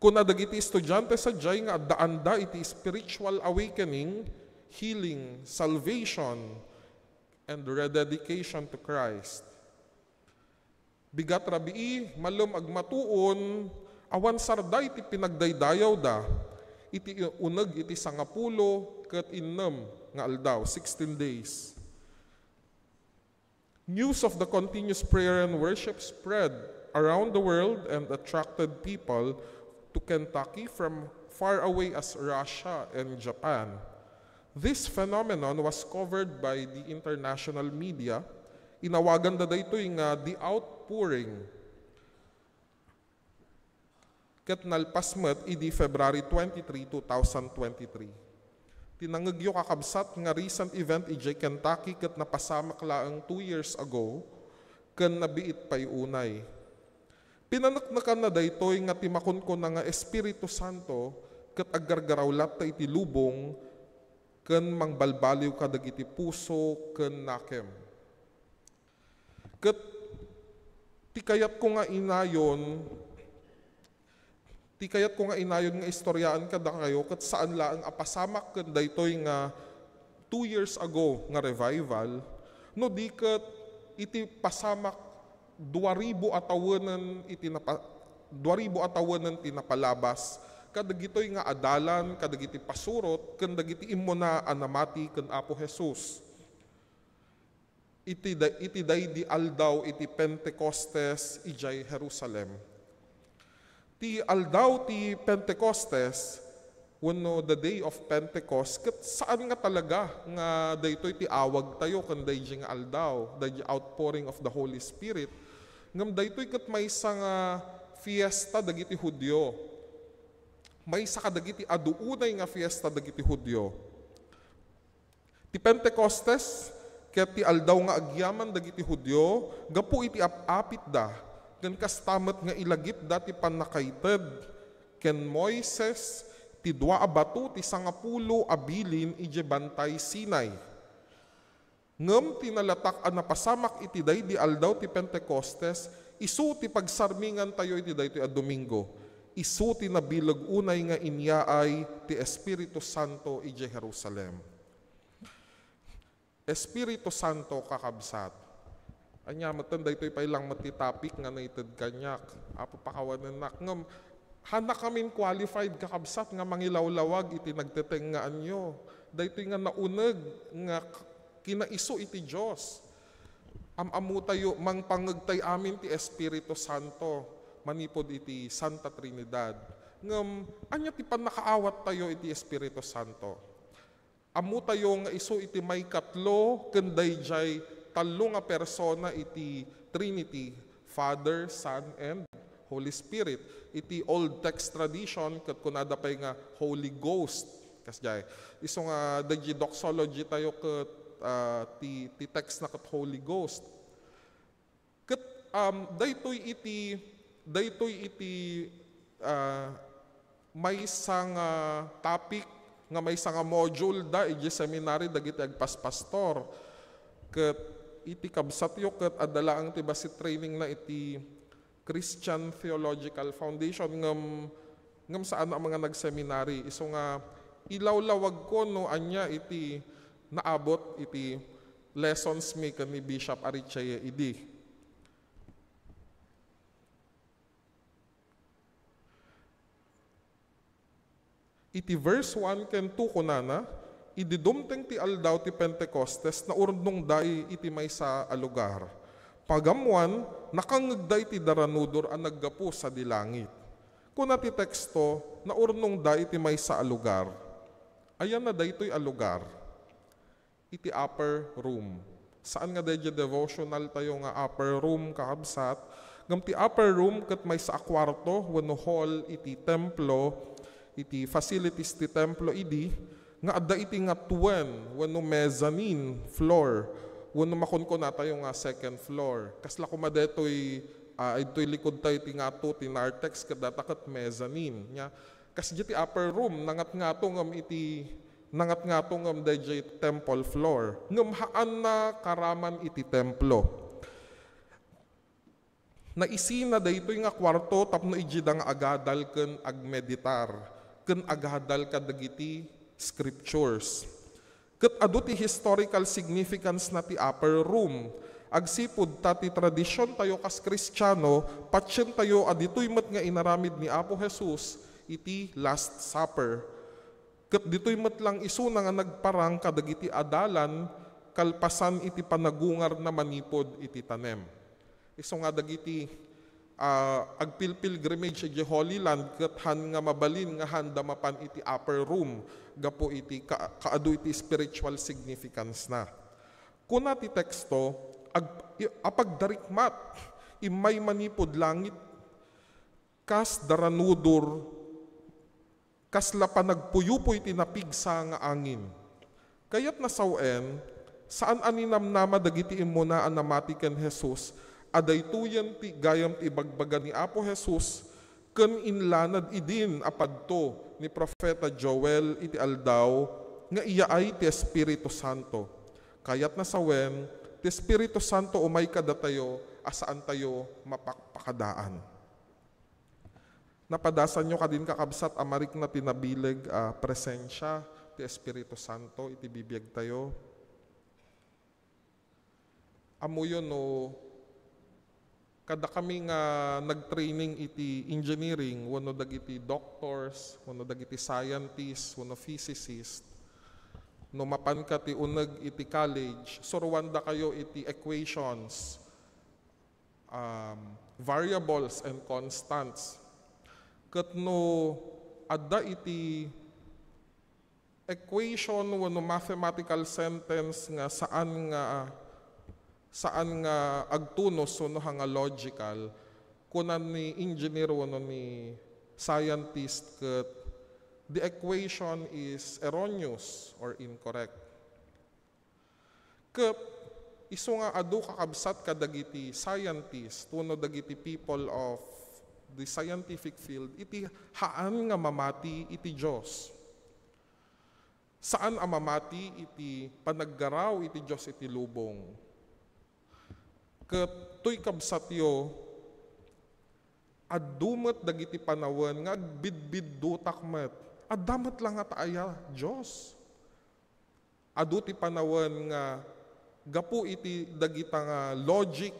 Kuna dagiti estudyante sadyay nga addaanda iti spiritual awakening, healing, salvation, and rededication to Christ. Bigat rabii, malum agmatuon, awan sarday iti pinagdaydayaw da, iti uneg iti 10 ket 6 nga aldaw, 16 days. News of the continuous prayer and worship spread around the world and attracted people to Kentucky from far away as Russia and Japan. This phenomenon was covered by the international media. Inawagan da daytoy nga the outpouring. Ket nalpasmet idi February 23, 2023. Tinangagyo kakabsat nga recent event ijay Kentucky ket napasamak laeng 2 years ago ken nabiit pay unay. Pinanaknakan na daytoy nga timakon ko na nga Espiritu Santo ket aggargarawlat ta iti lubong ken mangbalbaliw kadagiti puso ken nakem. Ket tikayat ko nga inayon Ti kayat ko nga inayon nga istoryaan kada kayo kat saan laang apasamak ken daytoy nga 2 years ago nga revival, no di ket iti pasamak 2,000 atawanan iti 2,000 atawanan ti napalabas kadagitoy nga adalan kadagiti pasurot ken dagiti immo na anamati ken Apo Jesus. Iti day di aldaw iti Pentecostes ijay Jerusalem. Ti aldaw ti Pentecostes, wenno the day of Pentecost, ket saan nga talaga nga daytoy ti awag tayo ken dayjay nga aldaw, dayjay outpouring of the Holy Spirit. Ngem daytoy ket maysa nga fiesta dagiti Hudyo. Maysa kadagiti aduunay nga fiesta dagiti Hudyo. Ti Pentecostes ket ti aldaw nga agyaman dagiti Hudyo, gapu iti apapit da ken kastamet nga ilagip dati panakaited ken Moises ti 2 a bato ti 10 abilin ije bantay Sinai. Ngem tinalatak a napasamak iti day di aldaw ti Pentecostes, isu ti pagsarmingan tayo iti daytoy a Domingo. Isu ti nabilag unay nga inyaay ti Espiritu Santo ije Jerusalem. Espiritu Santo kakabsat. Anya matan daytoy pa ilang matitapik nga naited kanyak. Apo pakawanan nak ngem hanak kamin qualified kakabsat nga mangilawlawag iti nagteteng nga anyo. Daytoy nga nauneg nga kinaiso iti Dios. Amamu tayo mangpangegtay amin ti Espiritu Santo manipod iti Santa Trinidad. Ngem anya ti panakaawat tayo iti Espiritu Santo. Amu tayo nga iso iti may katlo ken dayjay talo nga persona iti Trinity, Father, Son, and Holy Spirit. Iti old text tradition ket kunada pay nga Holy Ghost. Kasjay. Iso nga dayjay doxology tayo ket ti text na ket Holy Ghost. Ket daytoy iti may isang topic nga may isang module da iti seminary dagiti agpaspastor. Ket iti kabsat yo ket adala ang tibasit training na iti Christian Theological Foundation ngem saan ang mga nagseminary. Iso nga ilawlawag ko no anya iti naabot iti lessons mi ken ni Bishop Aricheye idi. Iti verse 1 ken 2 kunana, ididumteng ti aldaw ti Pentecostes na urnong day iti maysa a lugar. Pagamuan, nakangagday ti daranudor ang naggapu sa dilangit. Kuna ti teksto, na urnong day iti maysa a lugar. Ayan na daytoy a lugar. Iti upper room. Saan nga dayjay devotional tayo nga upper room kakabsat? Ngam ti upper room ket maysa a kwarto wenno hall iti templo, iti facilities ti templo idi, nga adda iti nga tuwen wenno mezzanine floor wenno makunkon na tayo nga second floor. Kasla kumadetoy ito'y likod tayo ti nga to ti narthex kadata ket mezzanine nya. Kas ti upper room nangat nga to ngam dayjay temple floor. Ngem haan na karaman iti templo. Naisina daytoy nga kwarto tapno ijida nga agadal ken agmeditar ken agadal kadagiti scriptures. Ket adu ti historical significance na ti upper room. Agsipud ta ti tradisyon tayo kas Kristiyano, patsyen tayo aditoy met nga inaramid ni Apo Jesus iti Last Supper. Ket ditoy met lang isuna nga nagparang kadagiti adalan kalpasan iti panagungar na manipod iti tanem. Iso nga dagiti agpilpilgrimage iti Holy Land ket han nga mabalin nga handa mapan iti upper room gapo iti kaadu iti spiritual significance na. Kuna ti teksto apagdarikmat imay manipod langit kas daranudor kas la panagpuyupoy ti napigsa nga angin. Kayat nasawen saan aninamnama dagiti imuna an namati ken Jesus adaytoyan ti gayam ti bagbaga ni Apo Jesus ken inlanad idin apadto ni Propeta Joel iti aldaw nga iya ay ti Espiritu Santo. Kayat nasawen ti Espiritu Santo umay kada tayo asaan tayo mapakpakadaan. Napadasan nyo kadin kakabsat amarik na tinabileg presensya ti Espiritu Santo iti bibiyag tayo. Amuyo no, kada kami nga nag-training iti engineering, wano dagiti doctors, wano dagiti scientists, wano physicists, no mapan ka ti uneg iti college, surwanda kayo iti equations, variables and constants. Ket no adda iti equation wano mathematical sentence nga saan nga agtunos no nga logical kunan ni engineer wano ni scientist ket the equation is erroneous or incorrect. Ket isu nga adu kakabsat kadagiti scientist wano dagiti people of the scientific field iti haan nga mamati iti Dios. Saan mamati iti panaggaraw iti Dios iti lubong. Ket toy kabsatyo addumet dagiti panawen nga agbidbiddutak met. Addamet lang nga taaya Dios. Adu ti panawen nga gapu iti dagita nga logic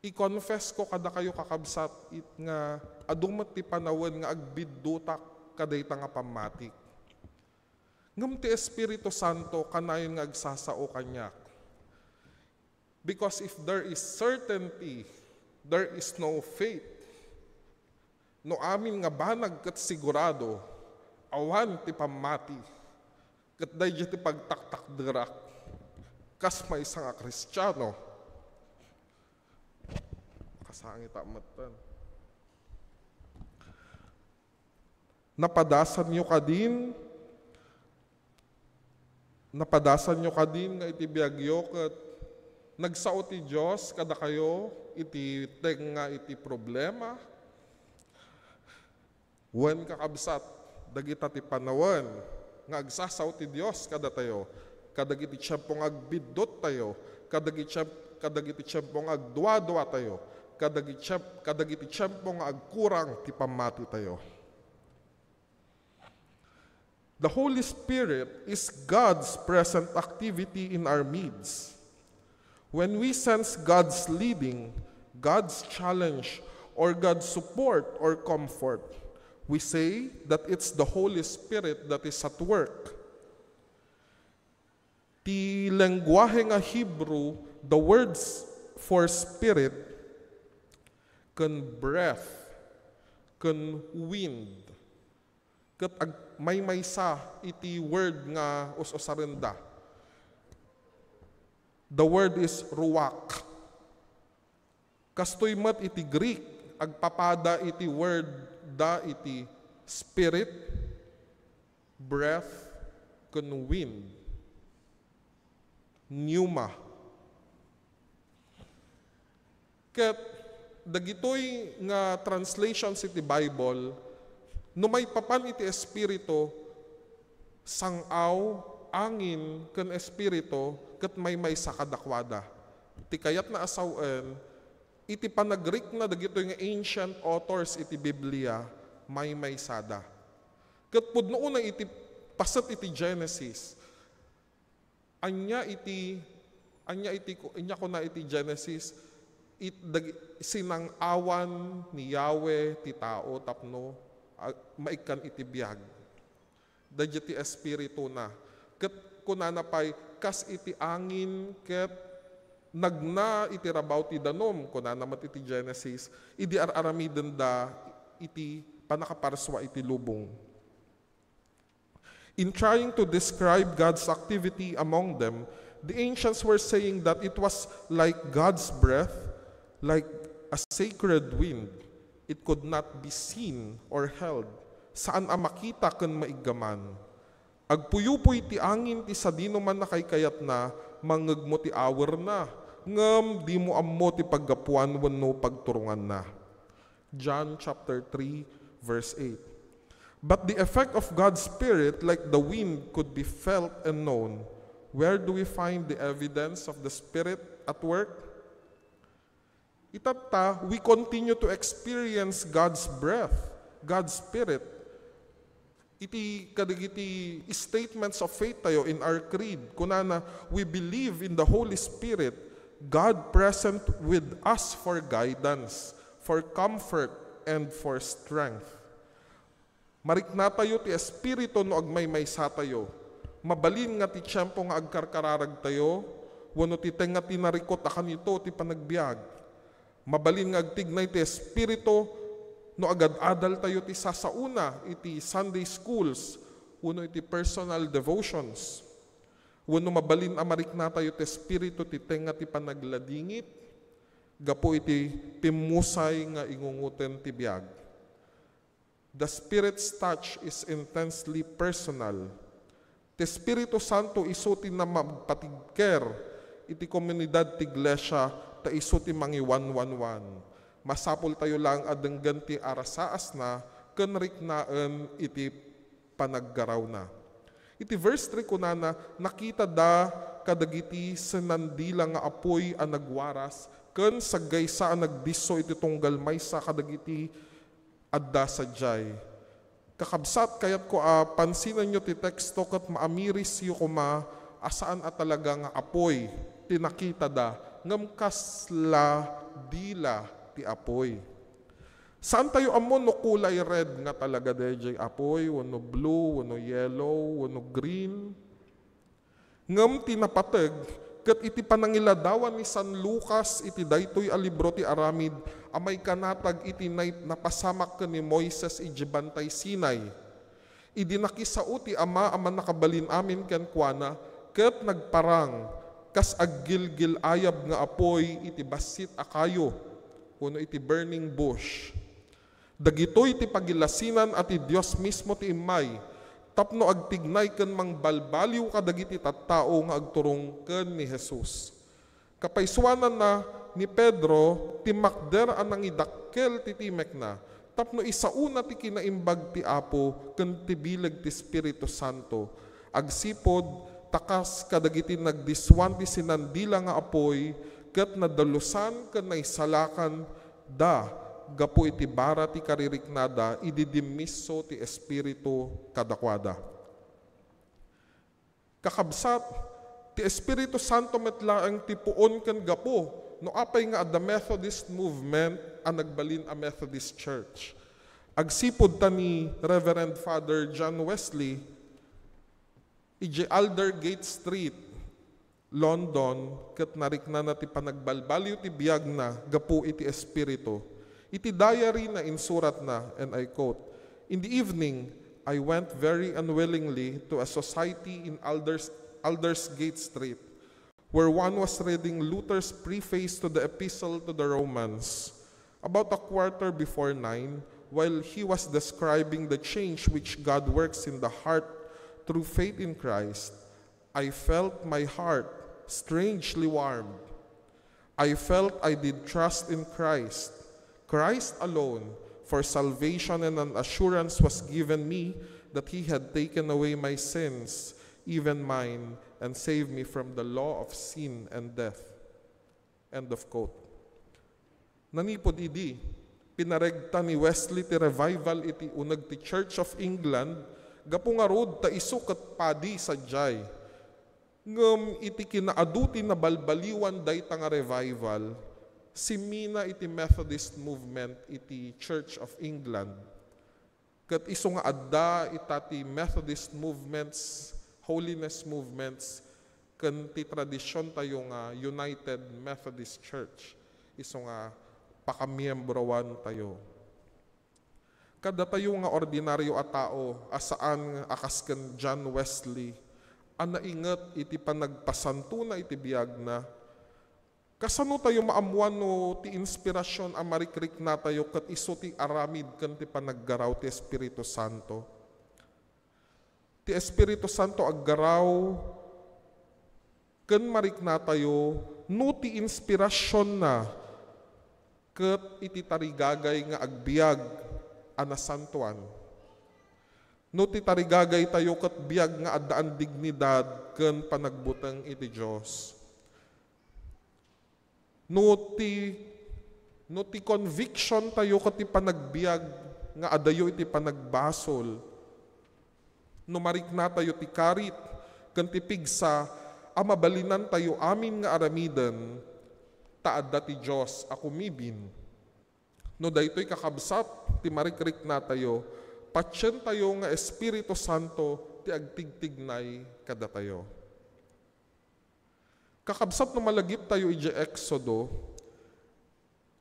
i-confess ko kada kayo kakabsat nga adumet ti panawen nga agbiddutak kadayta nga pamatik. Ngem ti Espiritu Santo kanayon nga agsasao kanyak. Because if there is certainty, there is no faith. No amin nga banag ket sigurado, awan ti pamati, ket dayjay ti pagtaktakderak, kas may isa nga Kristiyano. Kasangit amatan. Napadasan nyo kadin nga iti biagyo ket nagsao ti Dios kada kayo iti tenga iti problema. Wen kakabsat dagita ti panawen nga agsasaw ti Dios kada tayo, kadagiti tiyempo nga agbiddot tayo, kadagiti tiyempo nga agduwa-duwa tayo, kadagiti tiyempo nga agkurang ti pamati tayo. The Holy Spirit is God's present activity in our midst. When we sense God's leading, God's challenge, or God's support or comfort, we say that it's the Holy Spirit that is at work. Ti lengguwahe nga Hebrew, the words for spirit can breath, can wind. Ket may maysa iti word nga us-usarenda. The word is ruach. Kastoy met iti Greek, agpapada iti word da iti spirit, breath, ken wind. Pneuma. Ket dagitoy nga translations iti Bible, no may papan iti espiritu, sangaw, angin, ken espiritu, ket may sa kadakwada. Ti kayat na asawen, iti panag-Greek na dagitoy nga ancient authors iti Biblia, may sada. Ket pudno una iti pasat iti Genesis. Anya ko na iti Genesis, sinang awan ni Yahweh ti tao tapno maikan iti biag. Dadya ti espiritu na. Ket kunana pay kas iti angin ket nagna iti rabaw ti danom kunana mat iti Genesis, idi aramiden da iti panakaparswa iti lubong. In trying to describe God's activity among them, the ancients were saying that it was like God's breath, like a sacred wind. It could not be seen or held. Saan ang makita ken maigaman. Agpuyupoy ti angin ti sadino man nakaykayat na, mangegmo ti awer na, ngem di mo ammo ti paggapuan wenno pagturungan na. John chapter 3 verse 8. But the effect of God's Spirit, like the wind, could be felt and known. Where do we find the evidence of the Spirit at work? Itata, we continue to experience God's breath, God's Spirit. Iti kadagiti statements of faith tayo in our creed. Kunana, we believe in the Holy Spirit, God present with us for guidance, for comfort, and for strength. Marikna tayo ti Espiritu no agmay-maysa tayo. Mabalin nga ti tiyempo nga agkarkararag tayo, wano ti tenga tinarikot akan ito ti panagbiag. Mabalin nga agtignay ti Espiritu no agad-adal tayo ti sasauna iti Sunday schools, wano iti personal devotions. Wano mabalin marikna tayo ti Espiritu ti tenga ti panagladingit, gapo iti pimusay nga ingunguten ti biag. The Spirit's touch is intensely personal. Ti Espiritu Santo iso ti na magpatigker iti komunidad ti iglesia ta iso ti mangiwan-wanwan. Masapol tayo lang adenggan ti arasaas na kenriknaan iti panaggaraw na. Iti verse 3 kunana, nakita da kadagiti senandila nga apoy a nagwaras ken saggaysa a nagdisso iti tunggal maysa kadagiti adda sadyay. Kakabsat kayat ko pansinan nyo ti teksto kat maamiris yu kuma asaan talaga nga apoy tinakita da ngam kasla dila ti apoy. Saan tayo amon no kulay red nga talaga dejay apoy, wano blue, wano yellow, wano green. Ngam tinapateg ket iti panangiladawan ni San Lucas iti daytoy a libro ti aramid amay kanatag iti napasamak ken ni Moises iti bantay Sinai. Idi nakisao ti ama nakabalin amin ken kuana ket nagparang kas aggilgil ayab nga apoy iti basit akayo kuno iti burning bush. Dagitoy ti pagilasinan at ti Dios mismo ti imay tapno agtignay ken mangbalbaliw kadagiti tattao nga agturong ken ni Jesus. Kapaisuanan na ni Pedro ti makder anang idakkel ti timek na tapno isauna ti kinaimbag ti Apo ken ti bileg ti Espiritu Santo. Agsipod takas kadagiti nagdiswan ti sinandila nga apoy ket nadalusan ken naisalakan da gapo iti bara ti kaririknada ididimiso ti Espiritu kadakwada. Kakabsat, ti Espiritu Santo metlaang ti puon ken gapo no apay nga the Methodist movement ang nagbalin a Methodist Church. Agsipod ta ni Reverend Father John Wesley iji Aldersgate Street, London, ket narikna na ti panagbalbaliw ti biyag na gapo iti Espiritu. Iti diary na insurat na, and I quote, "In the evening, I went very unwillingly to a society in Aldersgate Street, where one was reading Luther's preface to the Epistle to the Romans. About 9:15, while he was describing the change which God works in the heart through faith in Christ, I felt my heart strangely warmed. I felt I did trust in Christ alone, for salvation and an assurance was given me that he had taken away my sins, even mine, and saved me from the law of sin and death." End of quote. Nanipod idi, pinaregta ni Wesley ti revival iti unag ti Church of England, gapungarod ta isu ket padi sadyay. Ngem iti kinaaduti na balbaliwan dayta nga revival, simina iti Methodist movement iti Church of England. Ket isu nga adda itati Methodist movements, holiness movements, ken ti tradisyon tayo nga United Methodist Church. Isu nga pakamiyembrowan tayo. Kada tayo nga ordinaryo a tao, asaan akas ken John Wesley, ang naingat iti panagpasanto na iti biyag na, kasano tayo maamuan no ti inspirasyon ang marikrik na tayo kat iso ti aramid kan ti panaggaraw ti Espiritu Santo. Ti Espiritu Santo aggaraw kan marik na tayo no ti inspirasyon na kat iti tarigagay nga agbiag anasantuan. No ti tarigagay tayo kat biag nga addaan dignidad ken panagbuteng iti Dios. No ti No ti conviction tayo kat ti panagbiag nga adayo iti panagbasol. No marikna tayo ti karit kan ti pigsa amabalinan tayo amin nga aramidan taadda ti Diyos akumibin. No daytoy kakabsat ti marikrik na tayo patyen tayo nga Espiritu Santo ti agtigtignay kada tayo. Kakabsat no malagip tayo iti Exodo,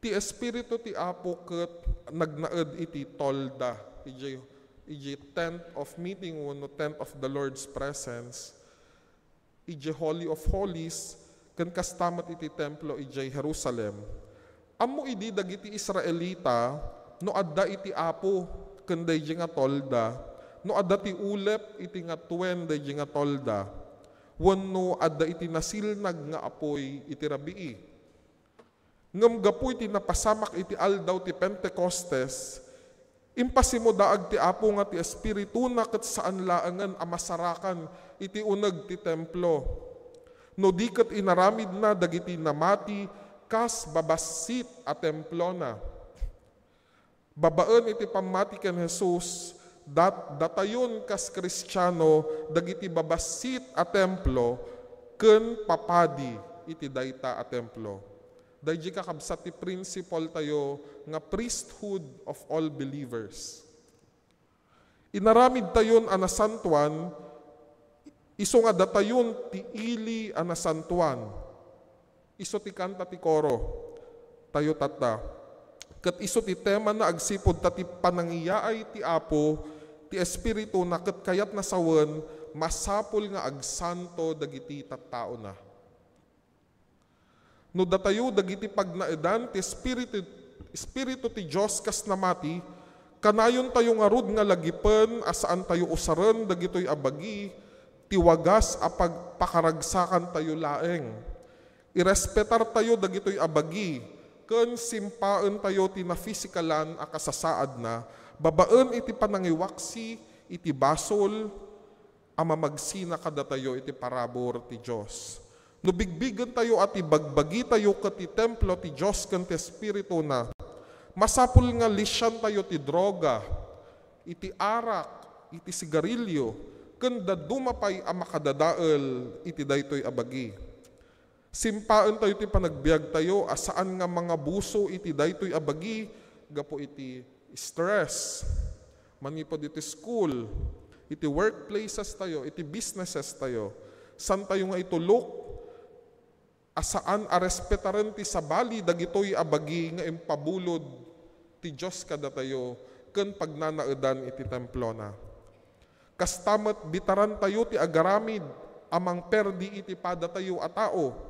ti Espiritu ti Apo ket nagnaed iti tolda, iti tent of meeting no tent of the Lord's presence, iti Holy of Holies, ken kastamat iti templo iti Jerusalem. Ammo idi dagiti Israelita no adda iti Apo ken dayjay nga tolda, no adda ti ulep iti nga tuen dayjay nga tolda, wenno adda iti nasilnag nga apoy iti rabii. Ngem gapu iti napasamak iti aldaw ti Pentecostes, impasimo daag ti Apo nga ti Espiritu na ket saan laangan a masarakan iti uneg ti templo. No di ket inaramid na dagiti namati kas babasit a templo na. Babaen iti pamati ken Jesus, datayon kas Kristiyano dagiti babasit a templo ken papadi iti dayta a templo. Dayjay kakabsat ti principle tayo nga priesthood of all believers. Inaramid tayon a nasantuan, iso nga datayon ti ili a nasantuan. Iso ti kanta ti koro, tayo tata. Ket iso ti tema na agsipod ta ti panangiyaay ti Apo, ti Espiritu na ket kayat nasawen, masapul nga agsanto dagiti tattao na. No datayo dagiti pagnaedan ti Espiritu ti Dios kas namati, kanayon tayo nga rud nga lagipen asaan tayo usaren dagitoy abagi, ti wagas a pagpakaragsakan tayo laeng. Irespetar tayo dagitoy abagi, ken simpaen tayo ti na fisikalan a kasasaad na, babaen iti panangiwaksi, iti basol, a mamagsina kada tayo iti parabor ti Dios. No bigbigan tayo at ibagbagi tayo ket ti templo ti Dios ken ti Espiritu na, masapul nga lisyan tayo ti droga, iti arak, iti sigarilyo, ken dadumapay a makadadael iti daytoy abagi. Simpaen tayo ti panagbiag tayo asaan nga mga buso iti daytoy abagi, gapo iti stress, manipod iti school, iti workplaces tayo, iti businesses tayo, san tayo nga itulok, asaan a respetaren ti sabali dagitoy abagi nga impabulod ti Dios kada tayo ken pagnanaedan iti templo na. Kastamet bitaran tayo ti agaramid amang perdi iti pada tayo a tao.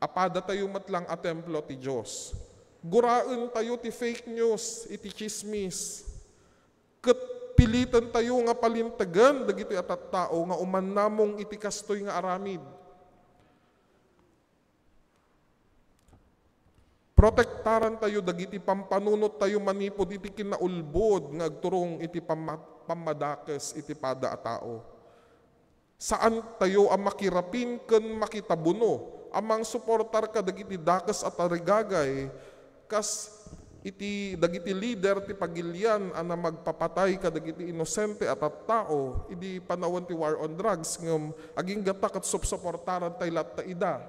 Apada tayo matlang a templo ti Dios. Guraen tayo ti fake news iti chismis. Ket pilitan tayo nga palintegan dagitoy a tattao nga umannamong iti kastoy nga aramid. Protektaran tayo dagiti pampanunot tayo manipod iti kinaulbod nga agturong iti pamadakes iti pada a tao. Saan tayo ang makirapin ken makitabuno, amang suportar ka dagiti dakes at arigagay, kas iti dagiti leader ti pagilian ana magpapatay ka dagiti inosente at tao, idi panawan ti war on drugs ngem aging gatak at supportaran tay latta ida.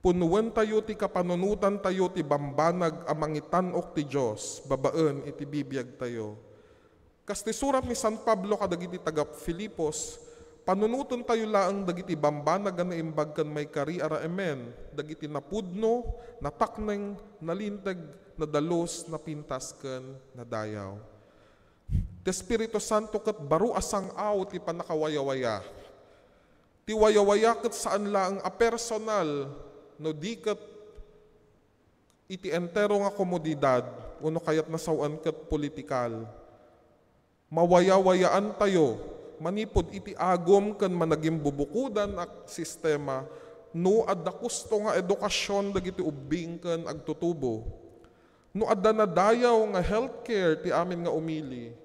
Punuan tayo ti kapanunutan tayo ti bambanag amang itanok ti Dios, babaen iti bibiyag tayo. Kas ti surat ni San Pablo kadagiti taga Filipos, panunutan tayo laang dagiti bambanag na imbag kan may kari ara emen, dagiti napudno, natakneng, nalinteg, nadalos, napintas ken nadayaw. Ti Espiritu Santo ket baro asang aw ti panakawayawaya. Ti wayawaya ket saan laang a personal, no di ket iti entero nga komodidad, uno kayat nasawan ket politikal. Mawayawayaan tayo, manipod iti agom ken managing bubukudan ak sistema, no adda kusto nga edukasyon dagiti ubing ken agtutubo. No adda nadayaw nga healthcare ti amin nga umili.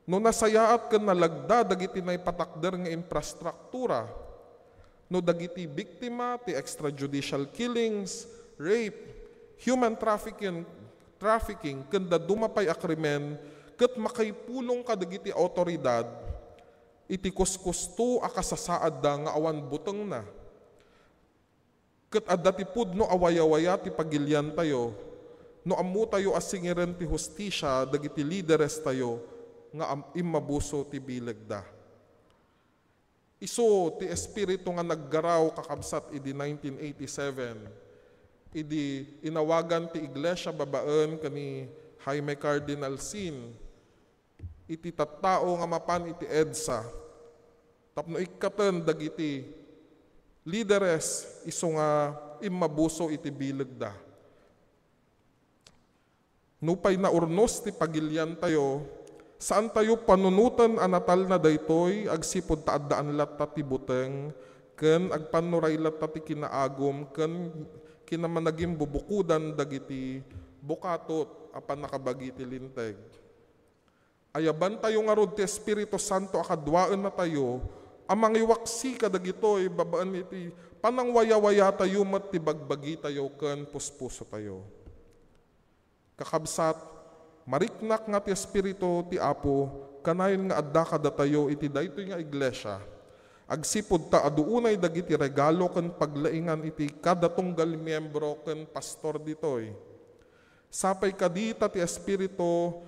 No nasayaat ken nalagda dagiti naipatakder nga infrastruktura, no dagiti biktima ti extrajudicial killings, rape, human trafficking ken dadumapay a krimen ket makaipulong kadagiti awtoridad, iti kuskusto a kasasaad da nga awan buteng na. Ket adda ti pudno awaya-waya ti pagilyan tayo, no ammo tayo asingiren ti hustisya dagiti lideres tayo nga immabuso ti bileg da. Isu ti espiritu nga naggaraw kakabsat idi 1987, idi inawagan ti iglesia babaen kani Jaime Cardinal Sin, iti tattao nga mapan iti EDSA, tapno ikkaten dagiti lideres iso nga immabuso iti bileg da. Nupay na urnos ti pagilyan tayo, saan tayo panunutan anatal na daytoy agsipod ta addaan latta ti buteng ken agpanuray latta ti kinaagom ken kinamanagim bubukudan dagiti bukatot apan nakabagi ti linteg. Ayaban tayo nga rod ti Espiritu Santo akadwaen na tayo amang iwaksi kadagitoy babaan iti panangwaya-waya tayo met ti bagbagi tayo ken puspuso tayo. Kakabsat, mariknak nga ti Espiritu ti Apo, kanayon nga adda kada tayo iti daytoy nga iglesia. Agsipod ta aduunay dagiti regalo ken paglaingan iti kada tunggal miyembro ken pastor ditoy. Sapay kadita ti Espiritu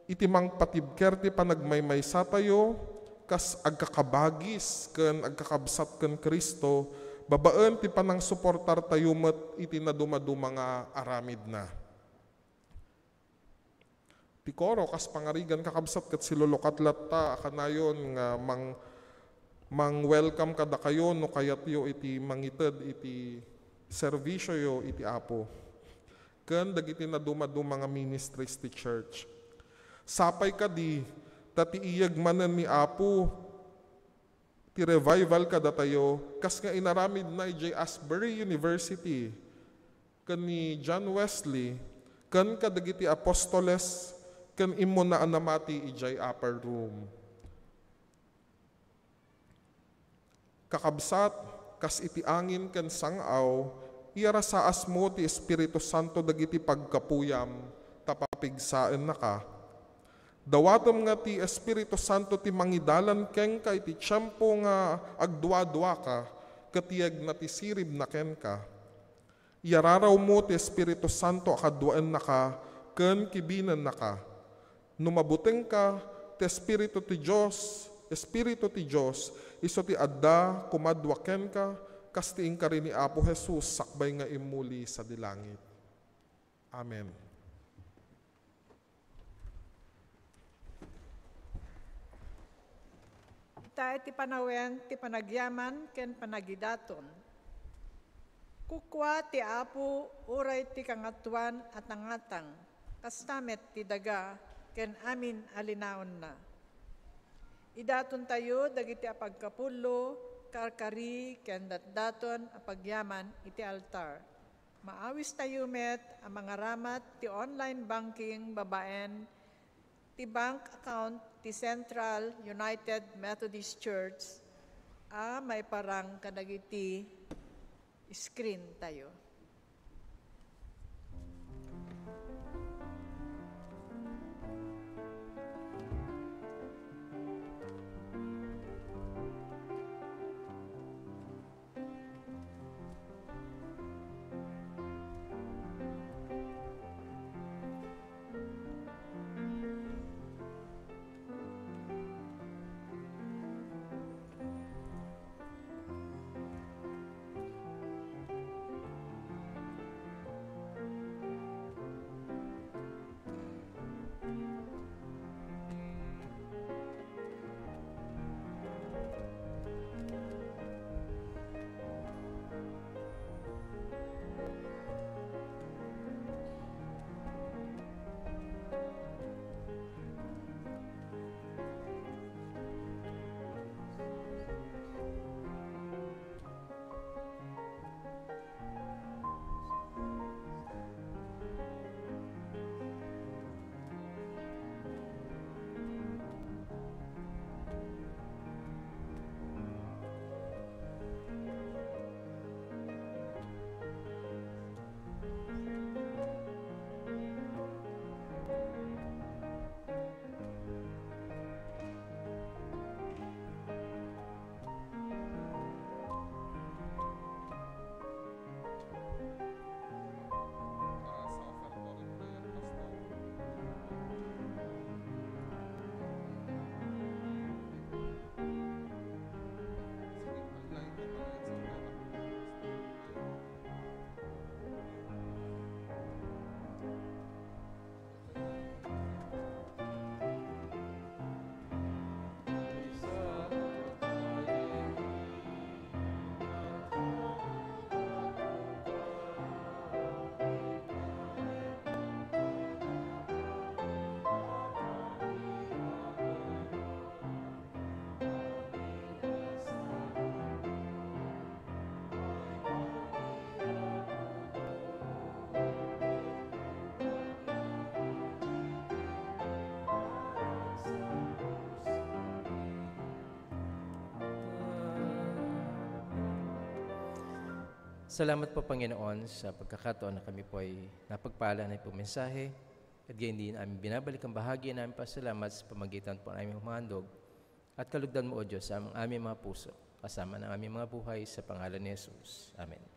iti mangpatibker ti panagmaymaysa tayo, kas agkakabagis ken agkakabsat ken Kristo, babaen ti panang suportar tayo met iti naduma-duma nga aramid na. Ti koro kas pangarigan kakabsat ket silulukat latta kanayon nga mang-welcome kada kayo no kayat yo iti mangited iti servisyo yo iti Apo. Ken dagiti naduma-duma nga ministries ti church. Sapay kadi tati iyag manen ni Apo ti revival kada tayo kas nga inaramid na ijay Asbury University ken ni John Wesley ken kadagiti apostoles ken immo na anamati ijay upper room. Kakabsat, kas iti angin ken sangaw, iyarasaas mo ti Espiritu Santo dagiti pagkapuyam, tapapigsaen na ka. Dawatom nga ti Espiritu Santo ti mangidalan ken ka iti tiyempo nga agdua-dua ka, katiyag na ti sirib na ken ka. Iyararaw mo ti Espiritu Santo akadwaen na ka, ken kibinan na ka. Numabuteng ka, ti Espiritu ti Diyos, iso ti adda, kumadwaken ka, kastiin ka rin ni Apo Jesus, sakbay nga imuli sa dilangit. Amen. Ita ti panawen, ti panagyaman, ken panagidaton. Kukwa ti Apo, uray ti kangatuan at angatang, kastamet ti daga, ken amin alinaon na. Idaton tayo dagiti apagkapulo, karkari, ken datdaton apagyaman iti altar. Maawis tayo met ang mga ramat ti online banking babaen, ti bank account ti Central United Methodist Church, may parang kadagiti screen tayo. Salamat po, Panginoon, sa pagkakataon na kami po ay napagpala na itong mensahe at gayon din namin binabalik ang bahagi namin pasalamat sa pamagitan po ng aming humandog at kalugdan mo, O Diyos, sa aming mga puso, kasama ng aming mga buhay sa pangalan ni Jesus. Amen.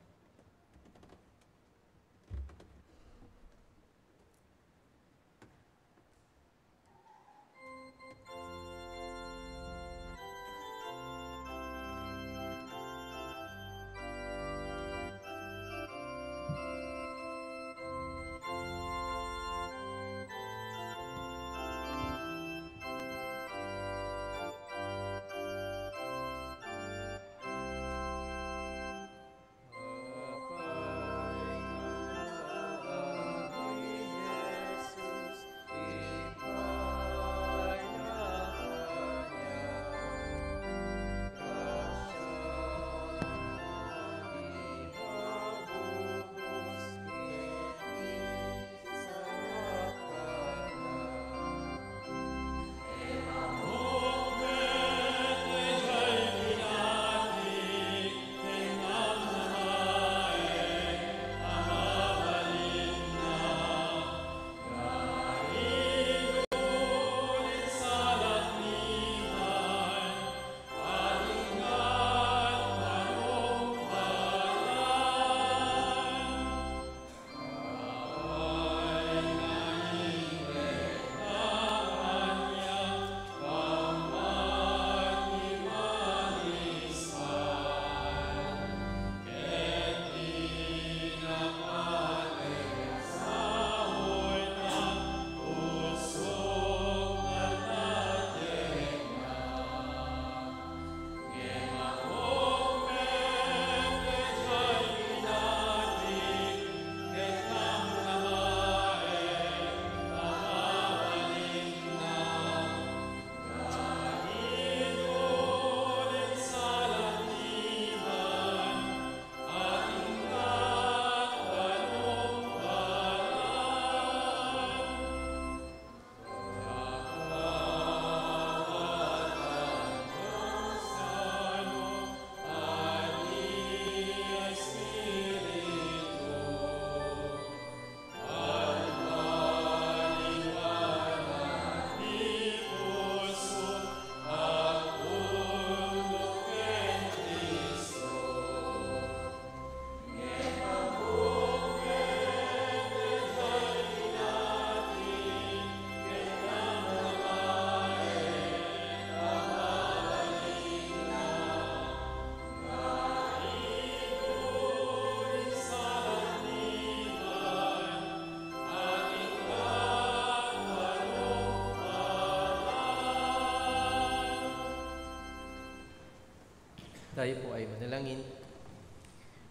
Tayo po ay manalangin.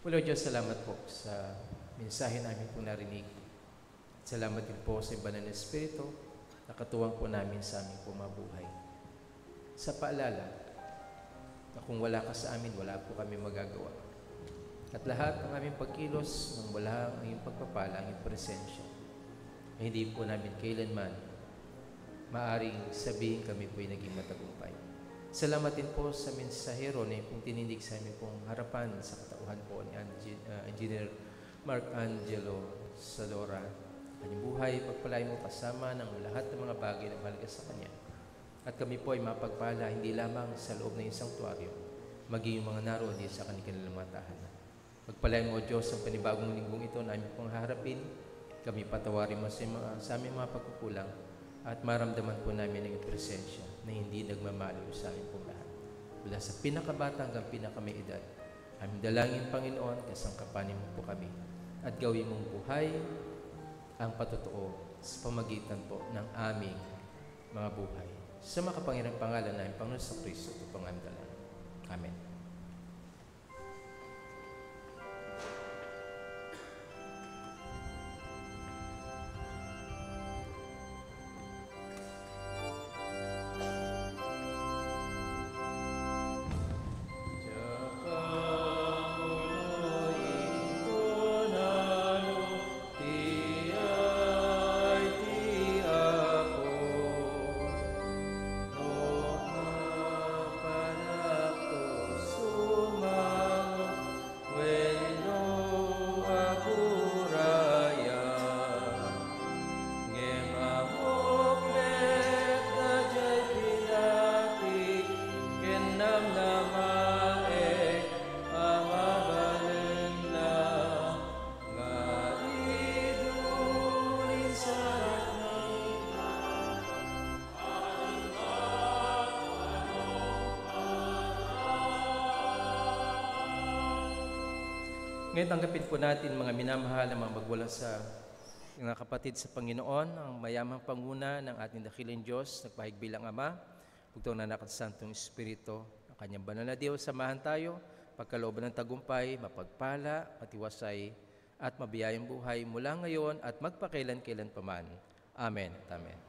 Muli, Diyos, salamat po sa mensahe namin po narinig. Salamat din po sa banal na Espiritu na katuwang po namin sa aming pumabuhay. Sa paalala na kung wala ka sa amin, wala po kami magagawa. At lahat ng aming pagkilos nang wala ang iyong pagpapala, ang iyong presensya, ay hindi po namin kailanman maaring sabihin kami po ay naging matagumpay. Salamat din po sa mensahero na yung tinindig sa aming pong harapan sa katauhan po ni Engineer Mark Angelo Salora. Kanyang buhay, pagpalain mo kasama ng lahat ng mga bagay na mahalaga sa Kanya. At kami po ay mapagpala hindi lamang sa loob ng isang sanktuaryo, maging yung mga naroon din sa kanilang mga tahanan. Pagpalain mo, O Diyos, ang panibagong linggong ito na aming pong harapin. Kami patawarin mo sa aming mga pagkukulang at maramdaman po namin ang presensya na hindi nagmamaliw sa amin pong lahat. Mula sa pinakabata hanggang pinakamay edad, aming dalangin, Panginoon, kasangkapanin mo po kami at gawin mong buhay ang patotoo sa pamagitan po ng aming mga buhay. Sa makapangyarihang pangalan namin, Panginoon sa Kristo, ito pang aming dalangin. Amen. Ngayon tanggapin po natin mga minamahal na mga magwala sa mga kapatid sa Panginoon, ang mayamang panguna ng ating dakilang Diyos, nagpahig bilang Ama, bugtong na anak at Santong Espiritu, ang kanyang banal na Diyos, samahan tayo, pagkalooban ng tagumpay, mapagpala, matiwasay, at mabiyayang buhay mula ngayon at magpakailan-kailan paman. Amen at amen.